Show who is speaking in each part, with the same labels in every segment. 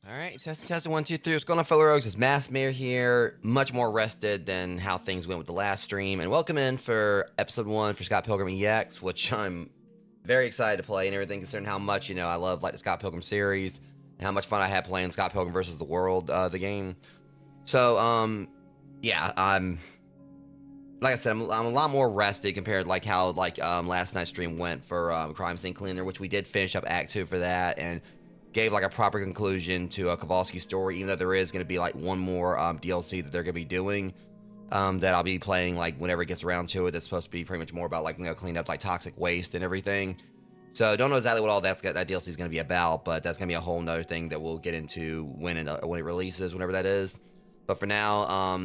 Speaker 1: Alright, test 1, 2, 3. What's going on, fellow rogues? It's Maskmare here, much more rested than how things went with the last stream. And welcome in for episode 1 for Scott Pilgrim EX, which I'm very excited to play and everything, considering how much, you know, I love like the Scott Pilgrim series and how much fun I had playing Scott Pilgrim versus the World, the game. So, yeah, like I said, I'm a lot more rested compared to like how last night's stream went for Crime Scene Cleaner, which we did finish up Act 2 for that and gave like a proper conclusion to a Kowalski story, even though there is going to be like one more DLC that they're going to be doing that I'll be playing like whenever it gets around to it. That's supposed to be pretty much more about like, you know, cleaning up like toxic waste and everything. So don't know exactly what all that DLC is going to be about, but that's going to be a whole nother thing that we'll get into when it releases, whenever that is. But for now,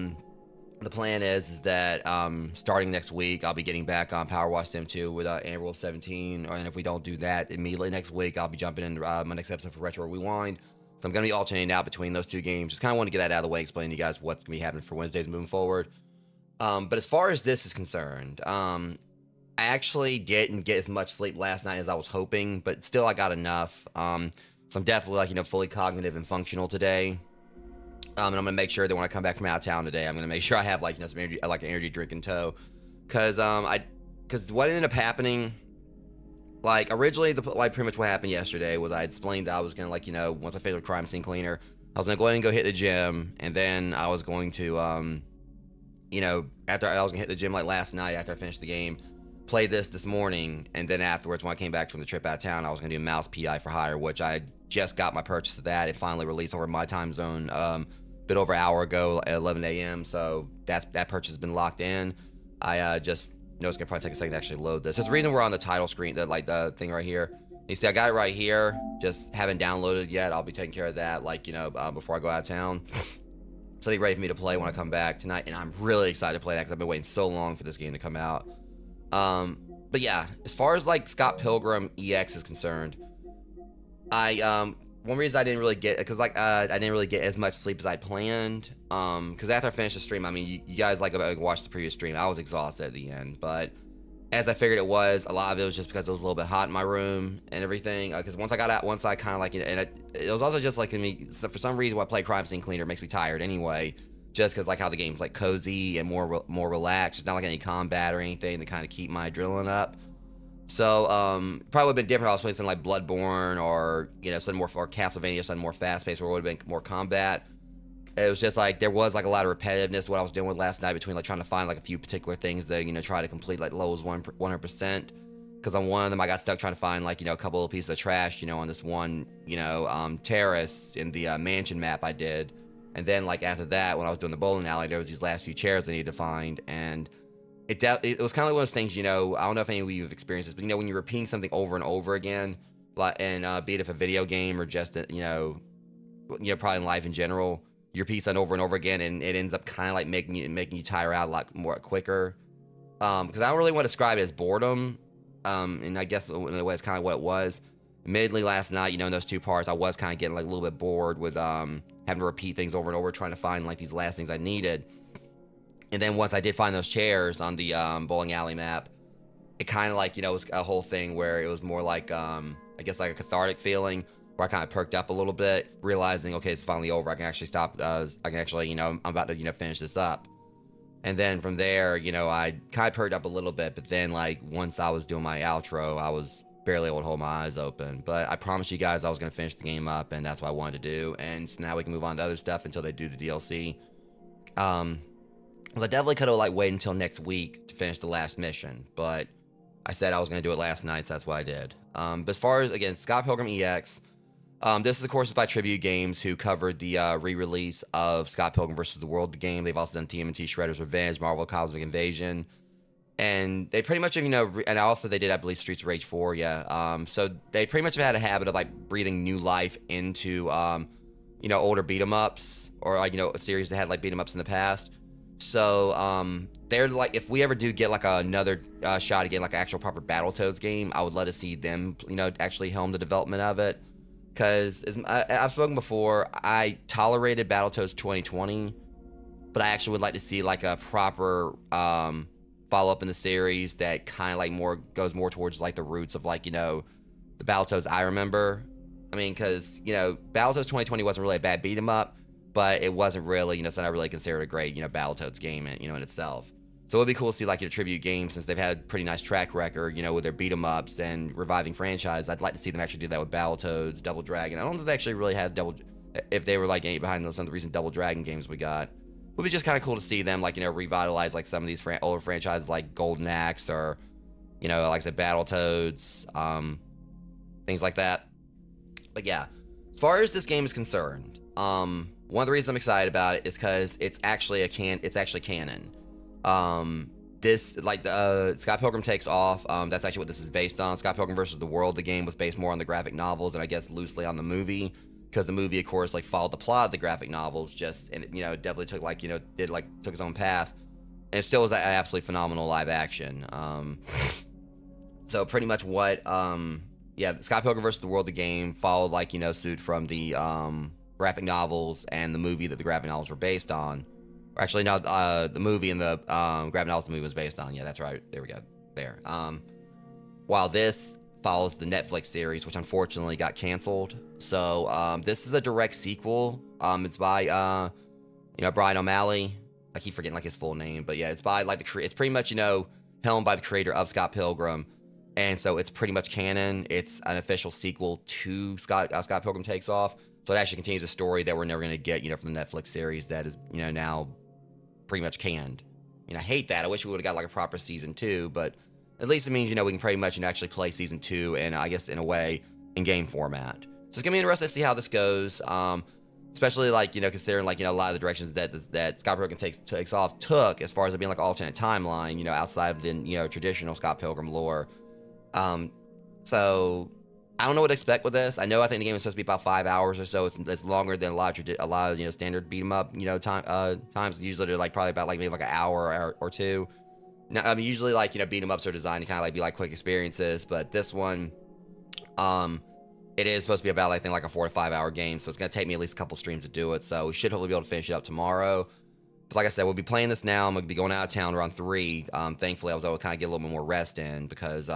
Speaker 1: the plan is that starting next week, I'll be getting back on Power Wash Sim 2 with Amber Wolf 17. And if we don't do that immediately next week, I'll be jumping into my next episode for Retro Rewind. So I'm going to be alternating out between those two games. Just kind of want to get that out of the way, explain to you guys what's going to be happening for Wednesdays moving forward. But as far as this is concerned, I actually didn't get as much sleep last night as I was hoping, but still I got enough. So I'm definitely like, you know, fully cognitive and functional today. And I'm gonna make sure that when I come back from out of town today, I'm gonna make sure I have like, you know, some energy, like an energy drink in tow, because what ended up happening, like originally pretty much what happened yesterday was I had explained that I was gonna, like, you know, once I finished with Crime Scene Cleaner, I was gonna go ahead and go hit the gym, and then I was going to you know, after I was gonna hit the gym like last night after I finished the game, play this morning, and then afterwards when I came back from the trip out of town, I was gonna do Mouse PI for Hire, which I just got my purchase of that. It finally released over my time zone bit over an hour ago at 11 a.m. So that purchase has been locked in. I just know it's gonna probably take a second to actually load this. There's the reason we're on the title screen, the thing right here. You see, I got it right here. Just haven't downloaded it yet. I'll be taking care of that, like, you know, before I go out of town. So be ready for me to play when I come back tonight. And I'm really excited to play that because I've been waiting so long for this game to come out. But yeah, as far as like Scott Pilgrim EX is concerned, one reason I didn't really get, because like I didn't really get as much sleep as I planned, because after I finished the stream, I mean, you guys like watched the previous stream, I was exhausted at the end, but as I figured it was, a lot of it was just because it was a little bit hot in my room and everything. Because once I got out, once I kind of like, and it was also just like so for some reason when I play Crime Scene Cleaner, it makes me tired anyway. Just because like how the game's like cozy and more relaxed. It's not like any combat or anything to kind of keep my adrenaline up. So probably would have been different if I was playing something like Bloodborne or something more or Castlevania, something more fast paced where it would have been more combat. It was just like there was like a lot of repetitiveness to what I was doing with last night between like trying to find like a few particular things to try to complete like levels 100%. Because on one of them I got stuck trying to find like a couple of pieces of trash on this one terrace in the mansion map I did. And then like after that, when I was doing the bowling alley, there was these last few chairs I needed to find. And it was kind of like one of those things, I don't know if any of you have experienced this, but when you're repeating something over and over again, like, and be it if a video game or just probably in life in general, you repeat something over and over again, and it ends up kind of like making you tire out a lot more quicker. Because I don't really want to describe it as boredom, and I guess in a way it's kind of what it was. Admittedly, last night, in those two parts, I was kind of getting like a little bit bored with having to repeat things over and over, trying to find like these last things I needed. And then once I did find those chairs on the bowling alley map, it kind of like was a whole thing where it was more like I guess like a cathartic feeling where I kind of perked up a little bit, realizing okay, it's finally over. I can actually stop. I can actually I'm about to finish this up. And then from there, I kind of perked up a little bit, but then like once I was doing my outro, I was barely able to hold my eyes open. But I promised you guys I was going to finish the game up, and that's what I wanted to do. And so now we can move on to other stuff until they do the DLC. I definitely could have like waited until next week to finish the last mission, but I said I was going to do it last night, so that's what I did. But as far as, again, Scott Pilgrim EX, this is, of course, by Tribute Games, who covered the re-release of Scott Pilgrim vs. the World, the game. They've also done TMNT Shredder's Revenge, Marvel Cosmic Invasion, and they pretty much have, and also they did, I believe, Streets of Rage 4, yeah. So they pretty much have had a habit of, like, breathing new life into, older beat-em-ups, or, like, a series that had, like, beat-em-ups in the past. So, they're like, if we ever do get like another shot again, like an actual proper Battletoads game, I would love to see them, actually helm the development of it. Because I've spoken before, I tolerated Battletoads 2020, but I actually would like to see like a proper follow up in the series that kind of like goes more towards like the roots of like the Battletoads I remember. I mean, because Battletoads 2020 wasn't really a bad beat 'em up, but it wasn't really, so I really consider it a great, Battletoads game, in itself. So it'd be cool to see, like, a Tribute game, since they've had a pretty nice track record, with their beat-em-ups and reviving franchise. I'd like to see them actually do that with Battletoads, Double Dragon. I don't think they actually really had if they were, like, behind some of the recent Double Dragon games we got. It would be just kind of cool to see them, like, revitalize, like, some of these older franchises, like Golden Axe or, like I said, Battletoads, things like that. But, yeah, as far as this game is concerned, one of the reasons I'm excited about it is because it's actually canon. This, like, the Scott Pilgrim Takes Off, that's actually what this is based on. Scott Pilgrim vs. the World, the game, was based more on the graphic novels and I guess loosely on the movie, because the movie, of course, like, followed the plot of the graphic novels, and it, definitely took, like, took its own path, and it still was an absolutely phenomenal live action. So pretty much what, Scott Pilgrim vs. the World, the game, followed, like, suit from the, graphic novels and the movie that the graphic novels were based on. Or actually, no, the movie and the graphic novels the movie was based on. Yeah, that's right. There we go. There. While this follows the Netflix series, which unfortunately got canceled. So this is a direct sequel. It's by Brian O'Malley. I keep forgetting like his full name, but yeah, it's by like it's pretty much helmed by the creator of Scott Pilgrim, and so it's pretty much canon. It's an official sequel to Scott Pilgrim Takes Off. So it actually continues a story that we're never going to get, from the Netflix series that is, now pretty much canned. I hate that. I wish we would have got like a proper season 2, but at least it means, we can pretty much actually play season 2 and I guess in a way in game format. So it's going to be interesting to see how this goes. Especially like, considering like, a lot of the directions that Scott Pilgrim Takes Off took as far as it being like alternate timeline, outside of the, traditional Scott Pilgrim lore. So I don't know what to expect with this. I think the game is supposed to be about 5 hours or so. It's longer than a lot of standard beat 'em up times. Usually they're like probably about like maybe like an hour or two. Now, I mean, usually like beat 'em ups are designed to kind of like be like quick experiences, but this one, it is supposed to be about like a 4 to 5 hour game. So it's gonna take me at least a couple streams to do it. So we should hopefully be able to finish it up tomorrow. Like I said, we'll be playing this now. I'm going to be going out of town around 3. Thankfully, I was able to kind of get a little bit more rest in because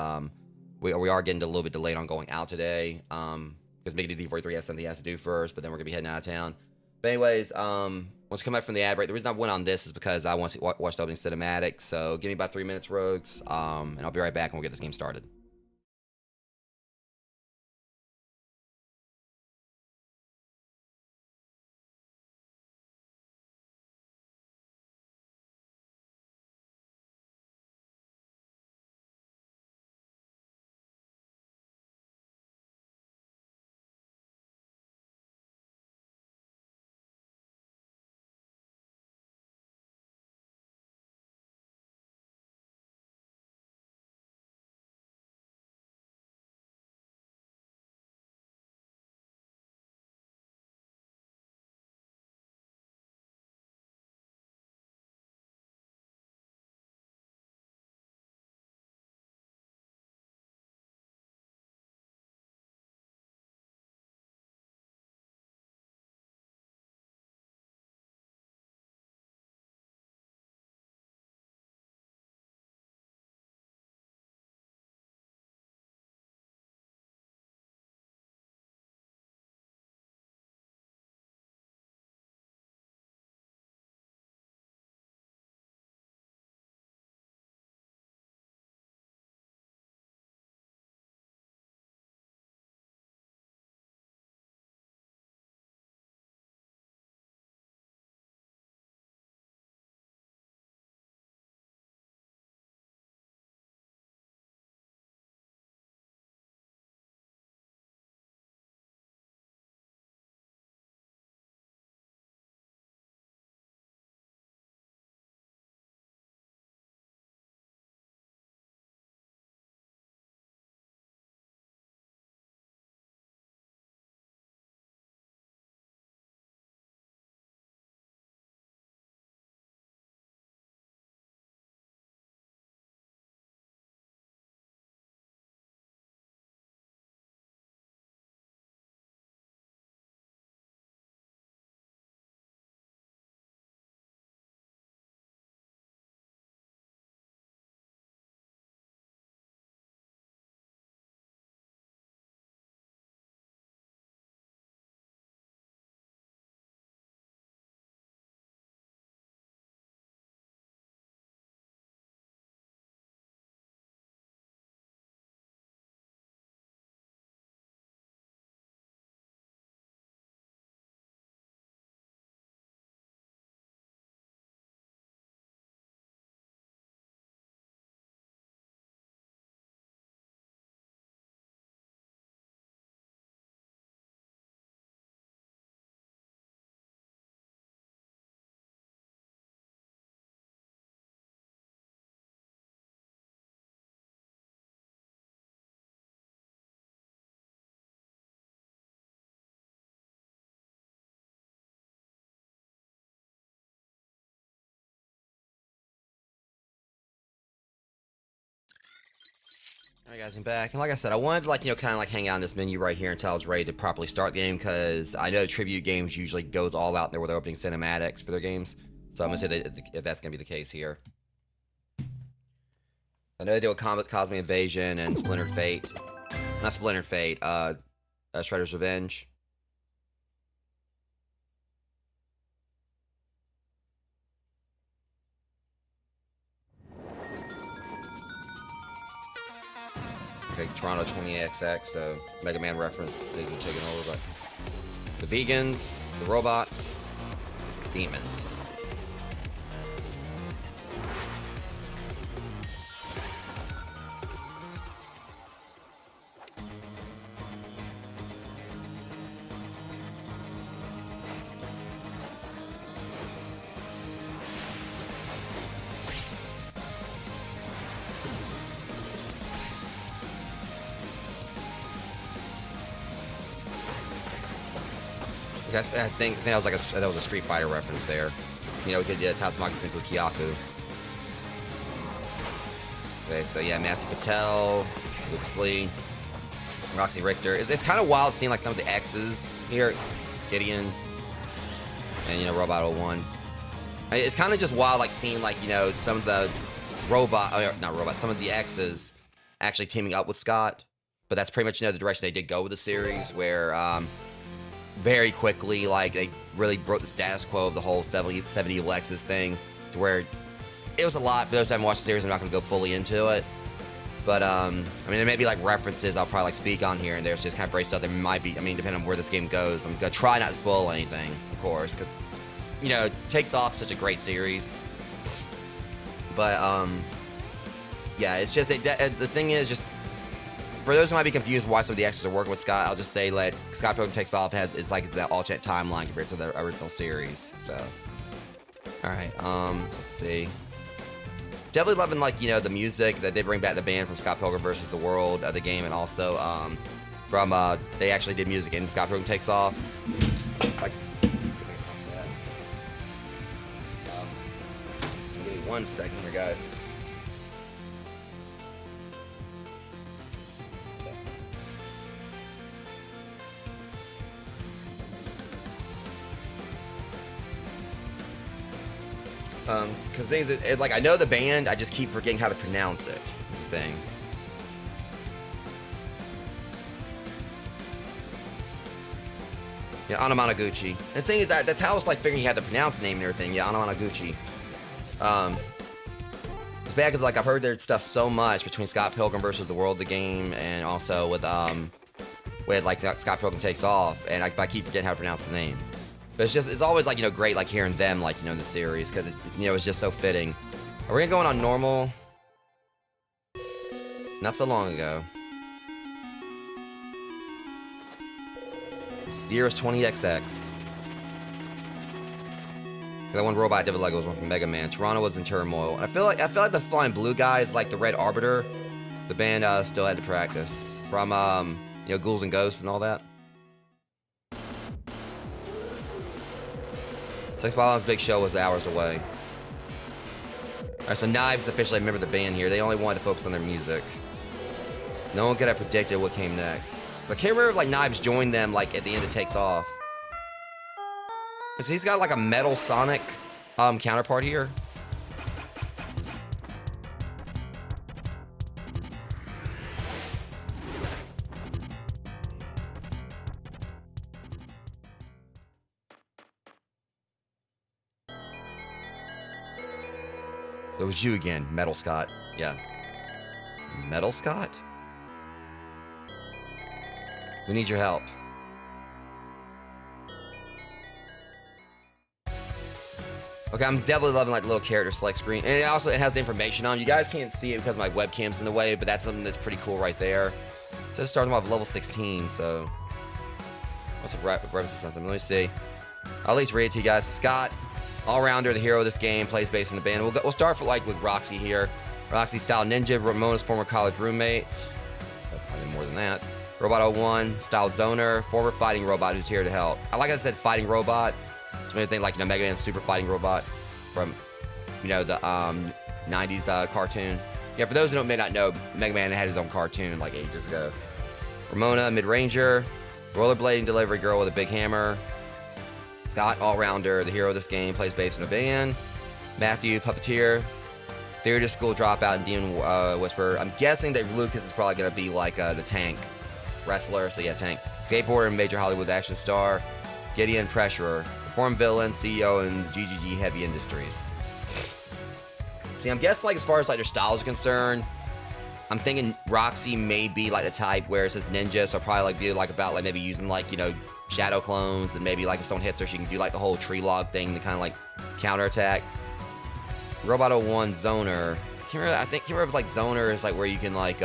Speaker 1: we are getting a little bit delayed on going out today. Because Mickey D43 has something he has to do first, but then we're going to be heading out of town. But anyways, once we come back from the ad break, the reason I went on this is because I want to watch the opening cinematic. So give me about 3 minutes, Rogues, and I'll be right back and we'll get this game started. Alright guys, I'm back, and like I said, I wanted to kind of hang out in this menu right here until I was ready to properly start the game, because I know Tribute Games usually goes all out there with their opening cinematics for their games, so I'm going to say that if that's going to be the case here. I know they do a Cosmic Invasion and Splintered Fate. Not Splintered Fate, Shredder's Revenge. Okay, Toronto 20XX, so Mega Man reference, things are taking over, but the vegans, the robots, demons. I think that was that was a Street Fighter reference there. You know, we did Tatsumaki Senpu Kyaku. Okay, so yeah, Matthew Patel, Lucas Lee, Roxy Richter. It's kind of wild seeing like some of the X's here, Gideon, and Robot 01. It's kind of just wild, like seeing like, you know, some of the some of the X's actually teaming up with Scott. But that's pretty much, you know, the direction they did go with the series, where very quickly, like, they really broke the status quo of the whole 70 evil X's thing, to where it was a lot. For those who haven't watched the series, I'm not going to go fully into it. But, I mean, there may be, like, references I'll probably, like, speak on here and there. So just kind of brace stuff. There might be, I mean, depending on where this game goes. I'm going to try not to spoil anything, of course, because, you know, Takes Off such a great series. But, yeah, it's just, the thing is, just, for those who might be confused why some of the X's are working with Scott, I'll just say, like, Scott Pilgrim Takes Off is like that alternate timeline compared to the original series. So, alright, let's see. Definitely loving, like, you know, the music that they bring back the band from Scott Pilgrim vs. the World, the game, and also, from, they actually did music in Scott Pilgrim Takes Off. Like, give me 1 second here, guys. Because things, like, I know the band, I just keep forgetting how to pronounce it. This thing. Yeah, Anamanaguchi. The thing is, that's how it's like figuring you had to pronounce the name and everything. Yeah, Anamanaguchi. It's bad because, like, I've heard their stuff so much between Scott Pilgrim vs. the World, the game, and also with like, Scott Pilgrim Takes Off, and I keep forgetting how to pronounce the name. But it's always, like, you know, great, like, hearing them, like, you know, in the series, because, you know, it's just so fitting. Are we going to go on normal? Not so long ago. The year is 20XX. That one robot I did with Lego was one from Mega Man. Toronto was in turmoil. And I feel like the flying blue guy is like the Red Arbiter. The band still had to practice. From, you know, Ghouls and Ghosts and all that. Sex Violence Big Show was hours away. Alright, so Knives officially a member of the band here. They only wanted to focus on their music. No one could have predicted what came next. But I can't remember if, like, Knives joined them, like, at the end of Takes Off. Because he's got, like, a Metal Sonic counterpart here. So it was you again, Metal Scott. Yeah. Metal Scott? We need your help. Okay, I'm definitely loving, like, the little character select screen. And it has the information on. You guys can't see it because my webcam's in the way, but that's something that's pretty cool right there. So it starts off level 16, so... What's a reference to something? Let me see. I'll at least read it to you guys. Scott, all-rounder, the hero of this game, plays bass in the band. We'll start with Roxy here. Roxy style ninja, Ramona's former college roommate. Probably more than that. Robot 01, style zoner, former fighting robot who's here to help. I like I said fighting robot. It's made me think, like, you know, Mega Man's super fighting robot from, you know, the 90s cartoon. Yeah, for those who may not know, Mega Man had his own cartoon like ages ago. Ramona, mid-ranger, rollerblading delivery girl with a big hammer. Scott, all-rounder, the hero of this game, plays bass in a band. Matthew, puppeteer, theater school dropout, and demon whisperer. I'm guessing that Lucas is probably going to be like the tank wrestler, so yeah, tank. Skateboarder and major Hollywood action star. Gideon, Pressurer. Reformed villain, CEO in GGG Heavy Industries. See, I'm guessing, like, as far as, like, their styles are concerned, I'm thinking Roxy may be, like, the type where it says ninja, so probably, like, be, like, about, like, maybe using, like, you know, shadow clones, and maybe, like, if someone hits her, she can do, like, the whole tree log thing to kind of, like, counterattack. Robot 01, Zoner. I can't remember if, like, Zoner is, like, where you can, like,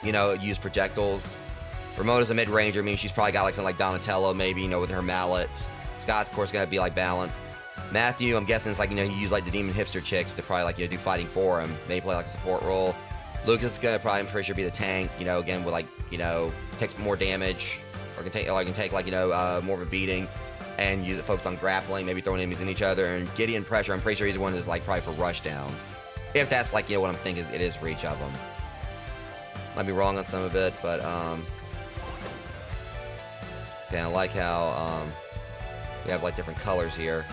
Speaker 1: you know, use projectiles. Ramona's a mid-ranger, meaning she's probably got, like, something like Donatello, maybe, you know, with her mallet. Scott's, of course, gonna be, like, balanced. Matthew, I'm guessing it's, like, you know, you use, like, the demon hipster chicks to probably, like, you know, do fighting for him. Maybe play, like, a support role. Lucas is gonna probably, I'm pretty sure, be the tank, you know, again, with, like, you know, takes more damage, or can take, like, you know, more of a beating, and use it, focus on grappling, maybe throwing enemies in each other. And Gideon, Pressure, I'm pretty sure he's the one that's, like, probably for rush downs. If that's, like, you know, what I'm thinking it is for each of them. Might be wrong on some of it, but, okay, I like how, we have, like, different colors here.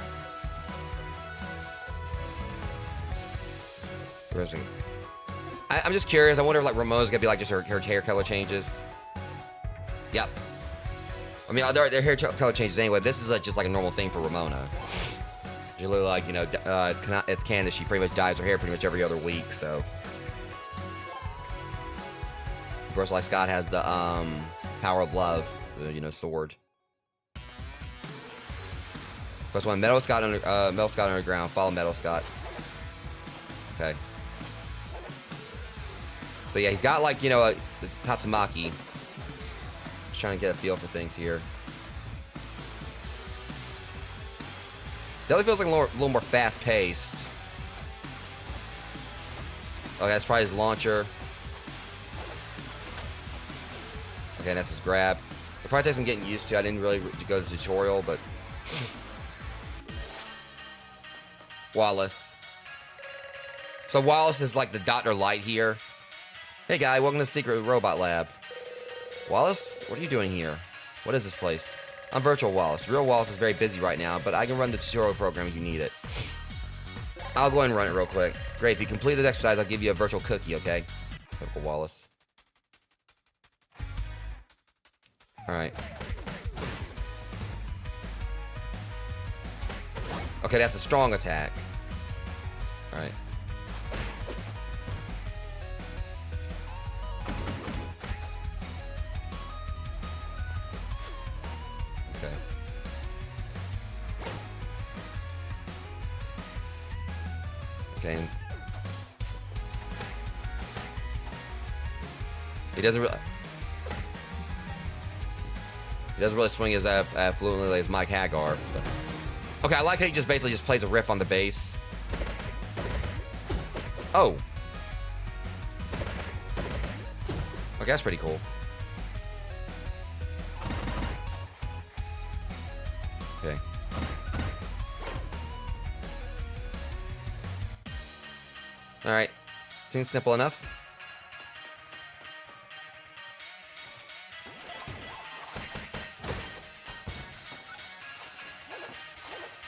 Speaker 1: I'm just curious. I wonder if like Ramona's gonna be like just her hair color changes. Yep. I mean, their hair color changes anyway. This is just like a normal thing for Ramona. She literally like, you know, it's canon. She pretty much dyes her hair pretty much every other week. So, of course, like Scott has the power of love, the, you know, sword. Plus one, Metal Scott underground. Follow Metal Scott. Okay. So yeah, he's got like, you know, a Tatsumaki. Just trying to get a feel for things here. Definitely feels like a little more fast-paced. Okay, that's probably his launcher. Okay, that's his grab. It probably takes some getting used to. I didn't really go to the tutorial, but... Wallace. So Wallace is like the Dr. Light here. Hey guy, welcome to the Secret Robot Lab. Wallace, what are you doing here? What is this place? I'm Virtual Wallace. Real Wallace is very busy right now, but I can run the tutorial program if you need it. I'll go ahead and run it real quick. Great, if you complete the exercise, I'll give you a virtual cookie, okay? Virtual Wallace. Alright. Okay, that's a strong attack. Alright. Okay. Okay. He doesn't really swing as fluently as Mike Hagar. But. Okay, I like how he just basically just plays a riff on the bass. Oh. Okay, that's pretty cool. Okay. Alright. Seems simple enough.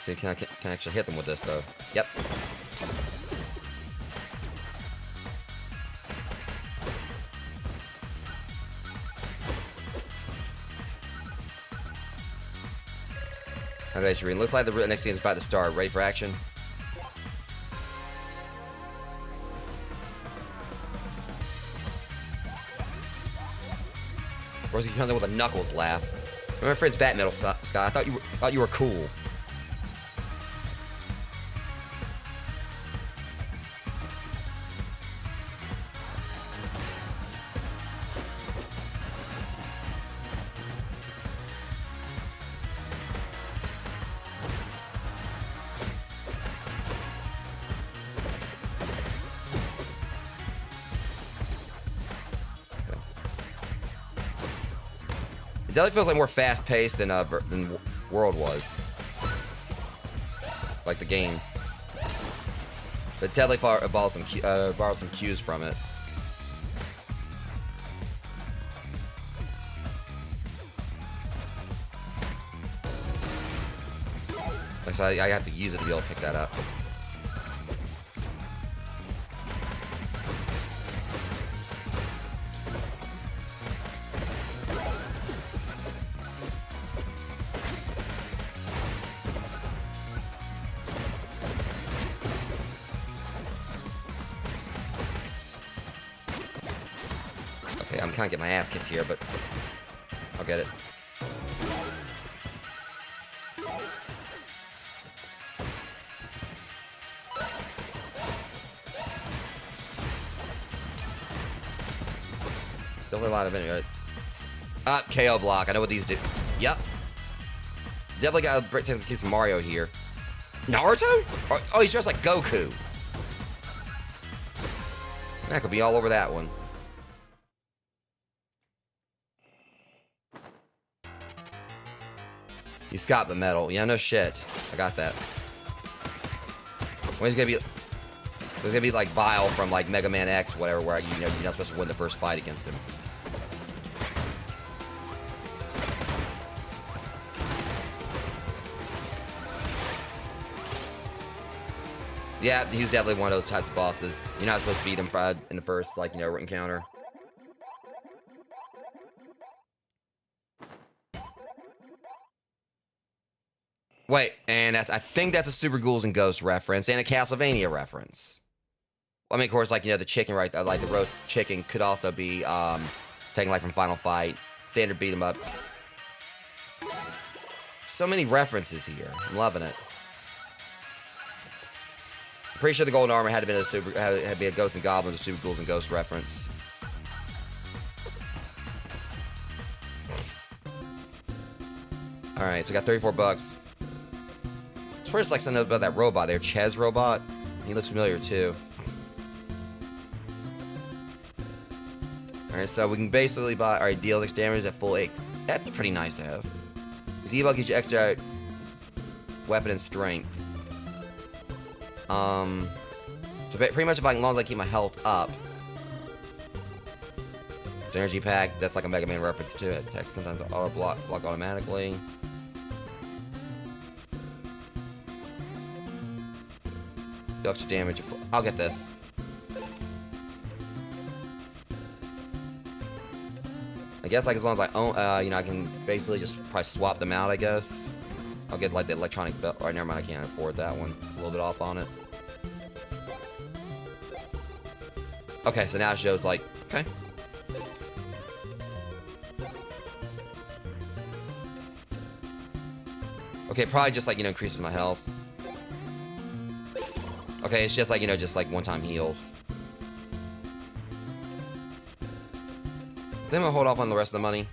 Speaker 1: See, can I actually hit them with this, though? Yep. Alright, Shireen. Looks like the next scene is about to start. Ready for action? Rosie comes in with a Knuckles laugh. Remember Fred's Bat Metal, Scott? I thought you were cool. It definitely feels like more fast-paced than World was. Like the game. But definitely borrowed some cues from it. Like, so I have to use it to be able to pick that up. I'm kind of getting my ass kicked here, but I'll get it. Definitely a lot of it. KO block. I know what these do. Yep. Definitely got a break to keep some Mario here. Naruto? Oh, he's dressed like Goku. That could be all over that one. You Scott the metal. Yeah, no shit. I got that. When he's gonna be, there's gonna be like Vile from like Mega Man X, whatever, where you're not supposed to win the first fight against him. Yeah, he was definitely one of those types of bosses. You're not supposed to beat him in the first, like, encounter. Wait, and I think that's a Super Ghouls and Ghosts reference and a Castlevania reference. I mean, of course, like, the chicken like the roast chicken could also be taken, like, from Final Fight. Standard beat 'em up. So many references here. I'm loving it. I'm pretty sure the Golden Armor had to be a Ghosts and Goblins or Super Ghouls and Ghosts reference. Alright, so I got 34 bucks. It's first like something about that robot there, Ches robot. He looks familiar too. Alright, so we can basically buy, alright, deal extra damage at full 8. That'd be pretty nice to have. Because Evo gives you extra weapon and strength. So pretty much as long as I keep my health up. The energy pack, that's like a Mega Man reference to it. Text sometimes auto block automatically. Do extra damage. I'll get this. I guess like as long as I own, I can basically just probably swap them out. I guess I'll get like the electronic belt. Or never mind, I can't afford that one. A little bit off on it. Okay, so now it shows like okay. Okay, probably just like increases my health. Okay, it's just like just like one-time heals. Then I'm gonna hold off on the rest of the money.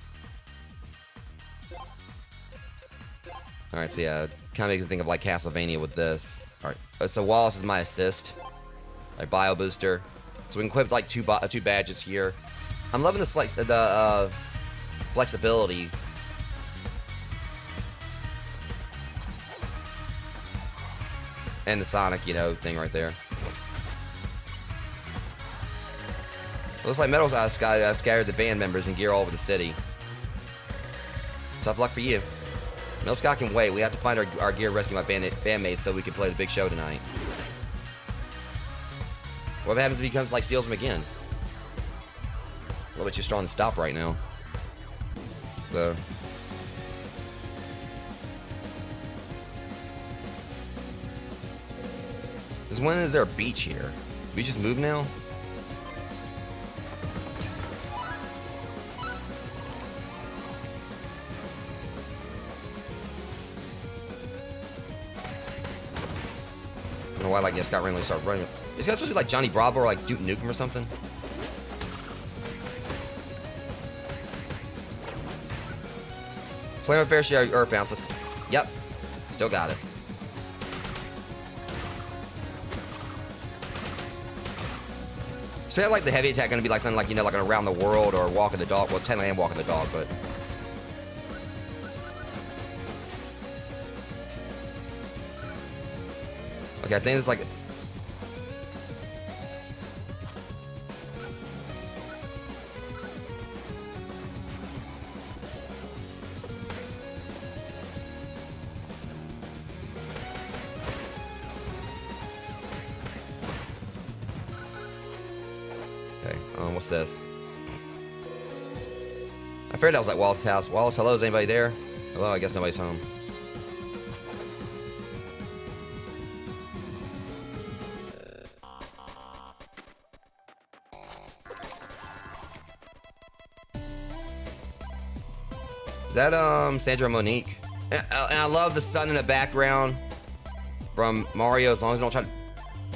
Speaker 1: Alright, so yeah, kind of makes me think of like Castlevania with this. Alright, so Wallace is my assist. Like Bio Booster. So we can equip like two badges here. I'm loving this like the flexibility. And the Sonic, thing right there. Looks like Metal's scattered the band members and gear all over the city. Tough luck for you. Metal Scott can wait. We have to find our gear, rescue my bandmates so we can play the big show tonight. What happens if he comes, like, steals them again? A little bit too strong to stop right now. So... when is there a beach here? We just move now? I don't know why like Scott randomly started running. These guys supposed to be like Johnny Bravo or like Duke Nukem or something? Play my fair share of Earth bounce. Yep. Still got it. So yeah, like the heavy attack gonna be like something like like an around the world or walking the dog. Well, technically I'm walking the dog, but okay, I think it's like what's this? I figured that was like Wallace's house. Wallace, hello, is anybody there? Hello, I guess nobody's home. Is that Sandra Monique? And I love the sun in the background from Mario. As long as they don't try to,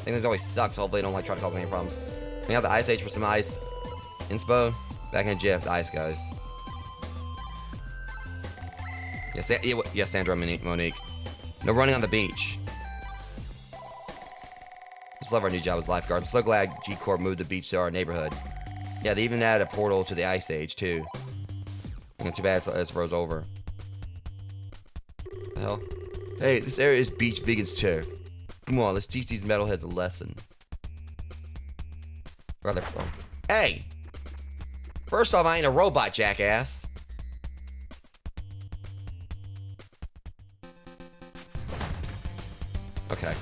Speaker 1: things always sucks. Hopefully they don't like try to cause any problems. We have the Ice Age for some ice inspo. Back in GF, the ice guys. Yes, Sandra Monique. No running on the beach. Just love our new job as lifeguards. I'm so glad G Corp moved the beach to our neighborhood. Yeah, they even added a portal to the Ice Age too. And too bad it's froze over. What the hell? Hey, this area is beach vegans turf. Come on, let's teach these metalheads a lesson. Where are they from? Hey! First off, I ain't a robot, jackass. Okay.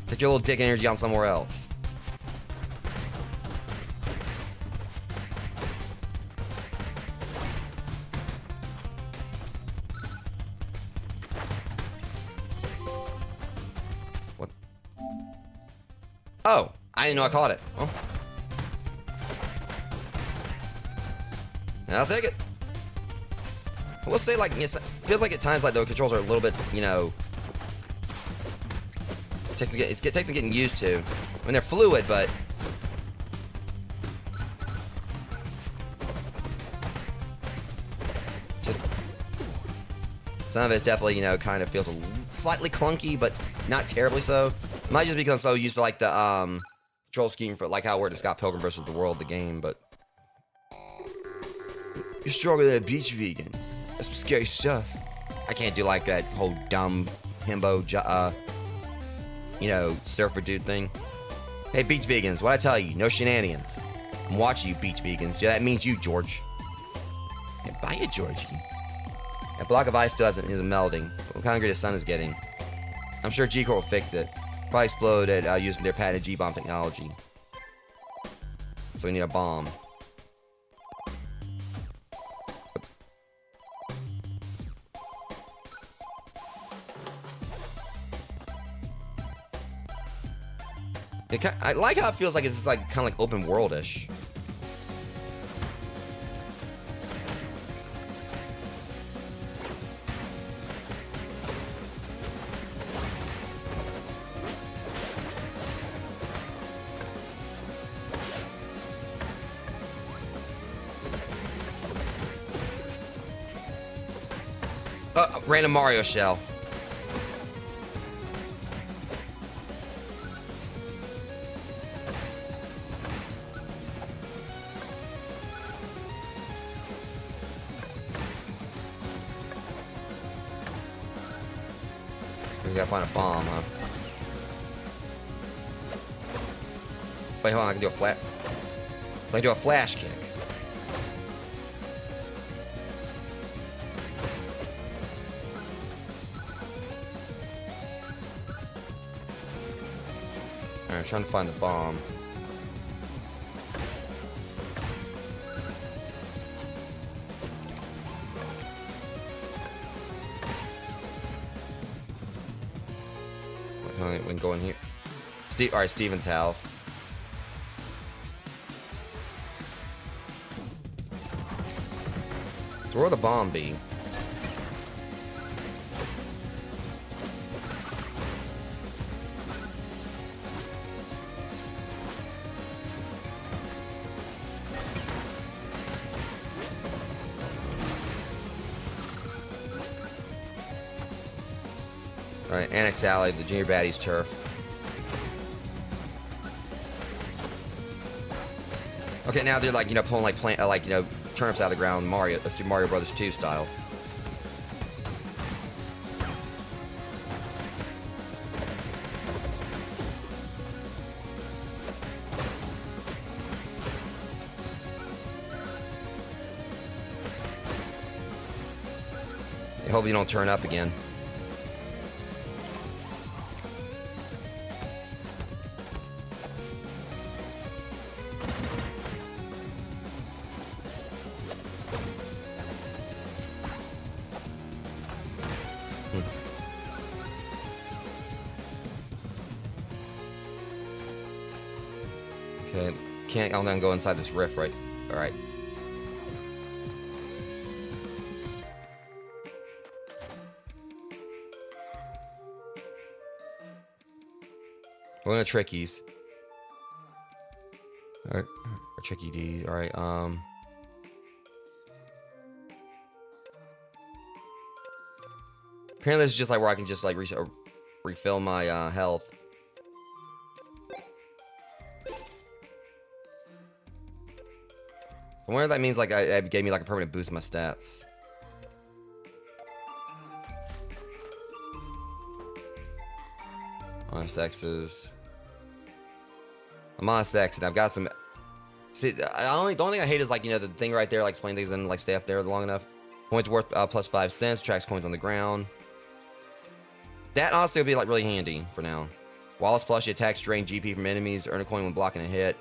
Speaker 1: Take your little dick energy on somewhere else. What? Oh, I didn't know I caught it. Well, I'll take it. I will say, like, it feels like at times, like, the controls are a little bit, you know, it takes some getting used to. I mean, they're fluid, but just some of it's definitely, you know, kind of feels slightly clunky, but not terribly so. Might just because I'm so used to, like, the control scheme for, like, how it worked in Scott Pilgrim versus the World, the game, but you're stronger than a beach vegan. That's some scary stuff. I can't do, like, that whole dumb himbo, you know, surfer dude thing. Hey, beach vegans, what I tell you? No shenanigans. I'm watching you, beach vegans. Yeah, that means you, George. Yeah, bye you, Georgie. That block of ice still isn't melting. Look how hungry the sun is getting. I'm sure G-Corp will fix it. Probably exploded using their patented G-bomb technology. So we need a bomb. I like how it feels like it's just like kind of like open world-ish. Random Mario shell. We gotta find a bomb, huh? Wait, hold on, I can do a flat. I can do a flash kick. Alright, I'm trying to find the bomb. We can go in here. Alright, Steven's house. So where would the bomb be? Alright, Annex Alley, the Junior Baddies turf. Okay, now they're like, you know, pulling like like, you know, turnips out of the ground, Super Mario Brothers 2 style. I hope you don't turn up again. Okay, can't go inside this rift, right? Alright. We're gonna trickies. Alright, tricky D. Alright, apparently this is just like where I can just like refill my health. I wonder if that means like it gave me like a permanent boost in my stats. Honest X's. I'm honest X, and I've got some. See, the only thing I hate is like, you know, the thing right there, like explain things and like stay up there long enough. Points worth plus 5 cents. Tracks coins on the ground. That honestly would be like really handy for now. Wallace plushie attacks drain GP from enemies. Earn a coin when blocking a hit.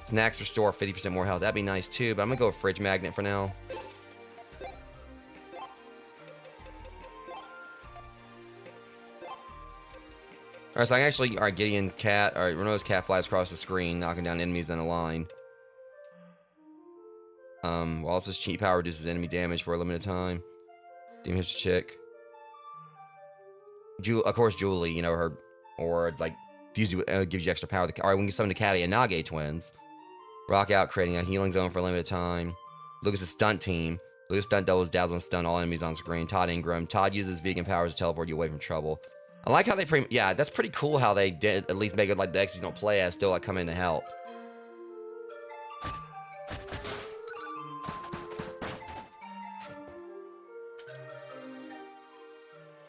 Speaker 1: Snacks restore 50% more health. That'd be nice too, but I'm gonna go with fridge magnet for now. Alright, so I can actually... Alright, Gideon cat. Alright, Renault's cat flies across the screen, knocking down enemies in a line. Wallace's cheat power reduces enemy damage for a limited time. Demon hits chick. Of course, Julie, you know, her... Or, like, gives you extra power. Alright, when you summon the Catty and Nage twins. Rock out, creating a healing zone for a limited time. Lucas' stunt team. Lucas' stunt doubles, dazzle, and stun all enemies on screen. Todd Ingram. Todd uses vegan powers to teleport you away from trouble. I like how they yeah, that's pretty cool how they did at least make it like the X you don't play as still like come in to help.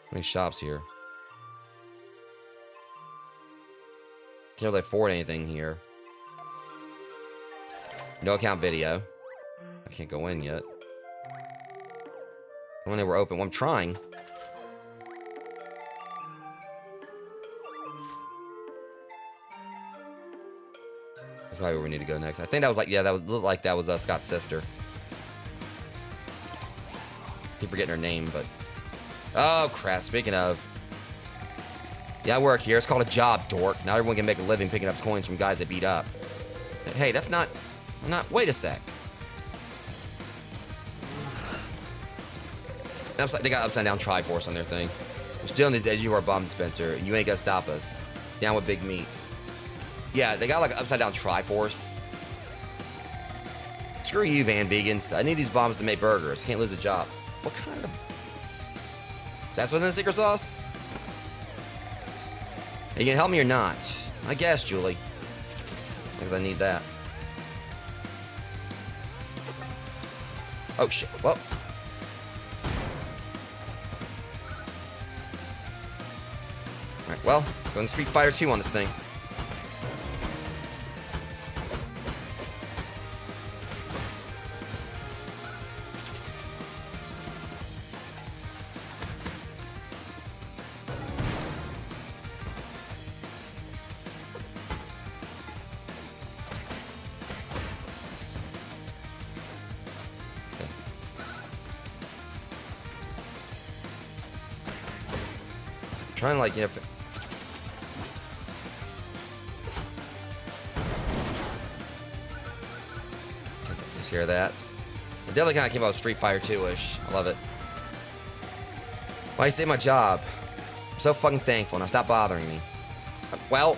Speaker 1: How many shops here? Can't really afford anything here. No account video. I can't go in yet. When they were open, well, I'm trying. That's probably where we need to go next. I think that was like, yeah, that was looked like that was Scott's sister. Keep forgetting her name, but oh crap! Speaking of, yeah, I work here. It's called a job, dork. Not everyone can make a living picking up coins from guys that beat up. Hey, that's not. Wait a sec. They got upside down Triforce on their thing. We're still in the edge of our bomb dispenser, and you ain't gonna stop us. Down with big meat. Yeah, they got like an upside down Triforce. Screw you, Van Vegans. I need these bombs to make burgers. Can't lose a job. What kind of... That's within the secret sauce? Are you gonna help me or not? I guess, Julie. Because I need that. Oh, shit. Well. Alright, well. Going Street Fighter 2 on this thing. Trying to, like, you know, just hear that. It definitely kind of came out with Street Fighter 2-ish. I love it. Why you saved my job? I'm so fucking thankful. Now stop bothering me. Well,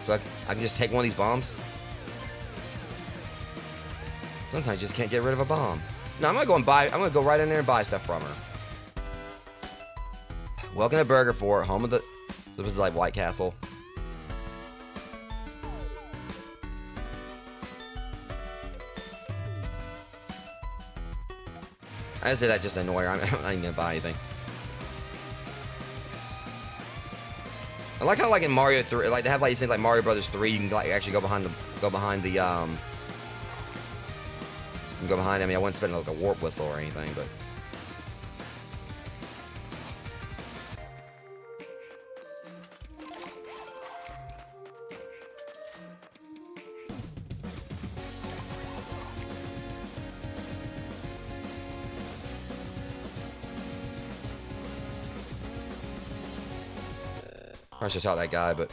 Speaker 1: so I can just take one of these bombs. Sometimes you just can't get rid of a bomb. No, I'm gonna go and buy. I'm gonna go right in there and buy stuff from her. Welcome to Burger Fort, home of the... This is like White Castle. I just did that just to annoy her. I'm not even gonna buy anything. I like how, like, in Mario 3, like, they have, like, you think, like, Mario Brothers 3, you can, like, actually go behind the, you can go behind, I mean, I wouldn't spend, like, a warp whistle or anything, but... I should shot that guy, but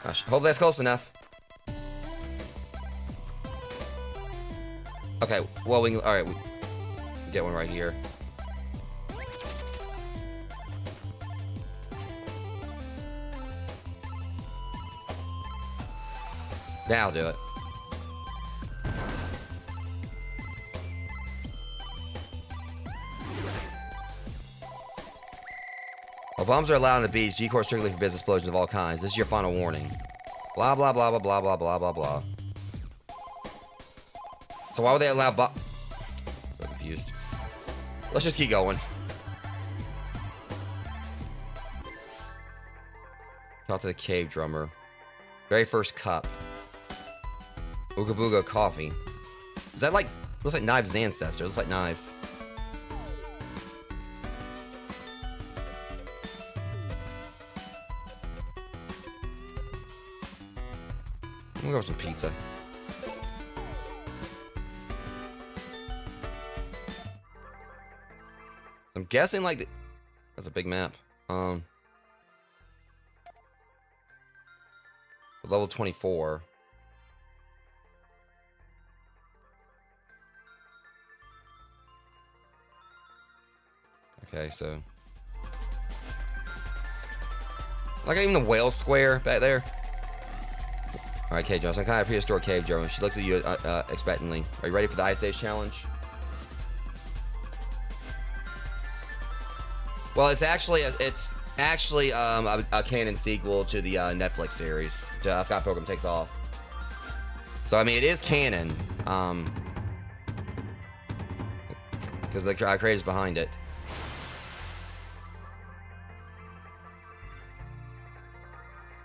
Speaker 1: hopefully that's close enough. Okay, well we can. All right, we get one right here. That'll do it. While bombs are allowed on the beach, G-Corps strictly forbids explosions of all kinds. This is your final warning. Blah, blah, blah, blah, blah, blah, blah, blah, blah. So why would they allow I'm confused. Let's just keep going. Talk to the cave drummer. Very first cup. Ooga Booga coffee. Is that like... Looks like Knives' ancestor. Looks like Knives. We'll go with some pizza. I'm guessing like that's a big map. Level 24. Okay, so like even the whale square back there. All right, Cave Jones. I'm kind of prehistoric Cave Jones. She looks at you expectantly. Are you ready for the Ice Age challenge? Well, it's actually a canon sequel to the Netflix series. Scott Pilgrim Takes Off. So I mean, it is canon. Because the creators behind it.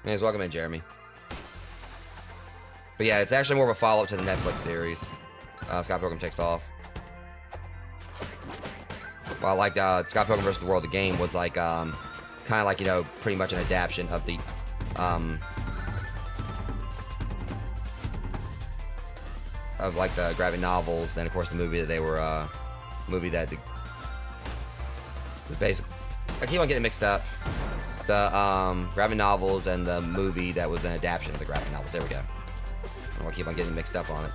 Speaker 1: Anyways, welcome in, Jeremy. But yeah, it's actually more of a follow-up to the Netflix series. Scott Pilgrim Takes Off. Well, like Scott Pilgrim vs. the World, the game was like kind of like, you know, pretty much an adaptation of the like the graphic novels, and of course the movie that they were movie that the basic. I keep on getting mixed up. The graphic novels and the movie that was an adaptation of the graphic novels. There we go. I keep on getting mixed up on it.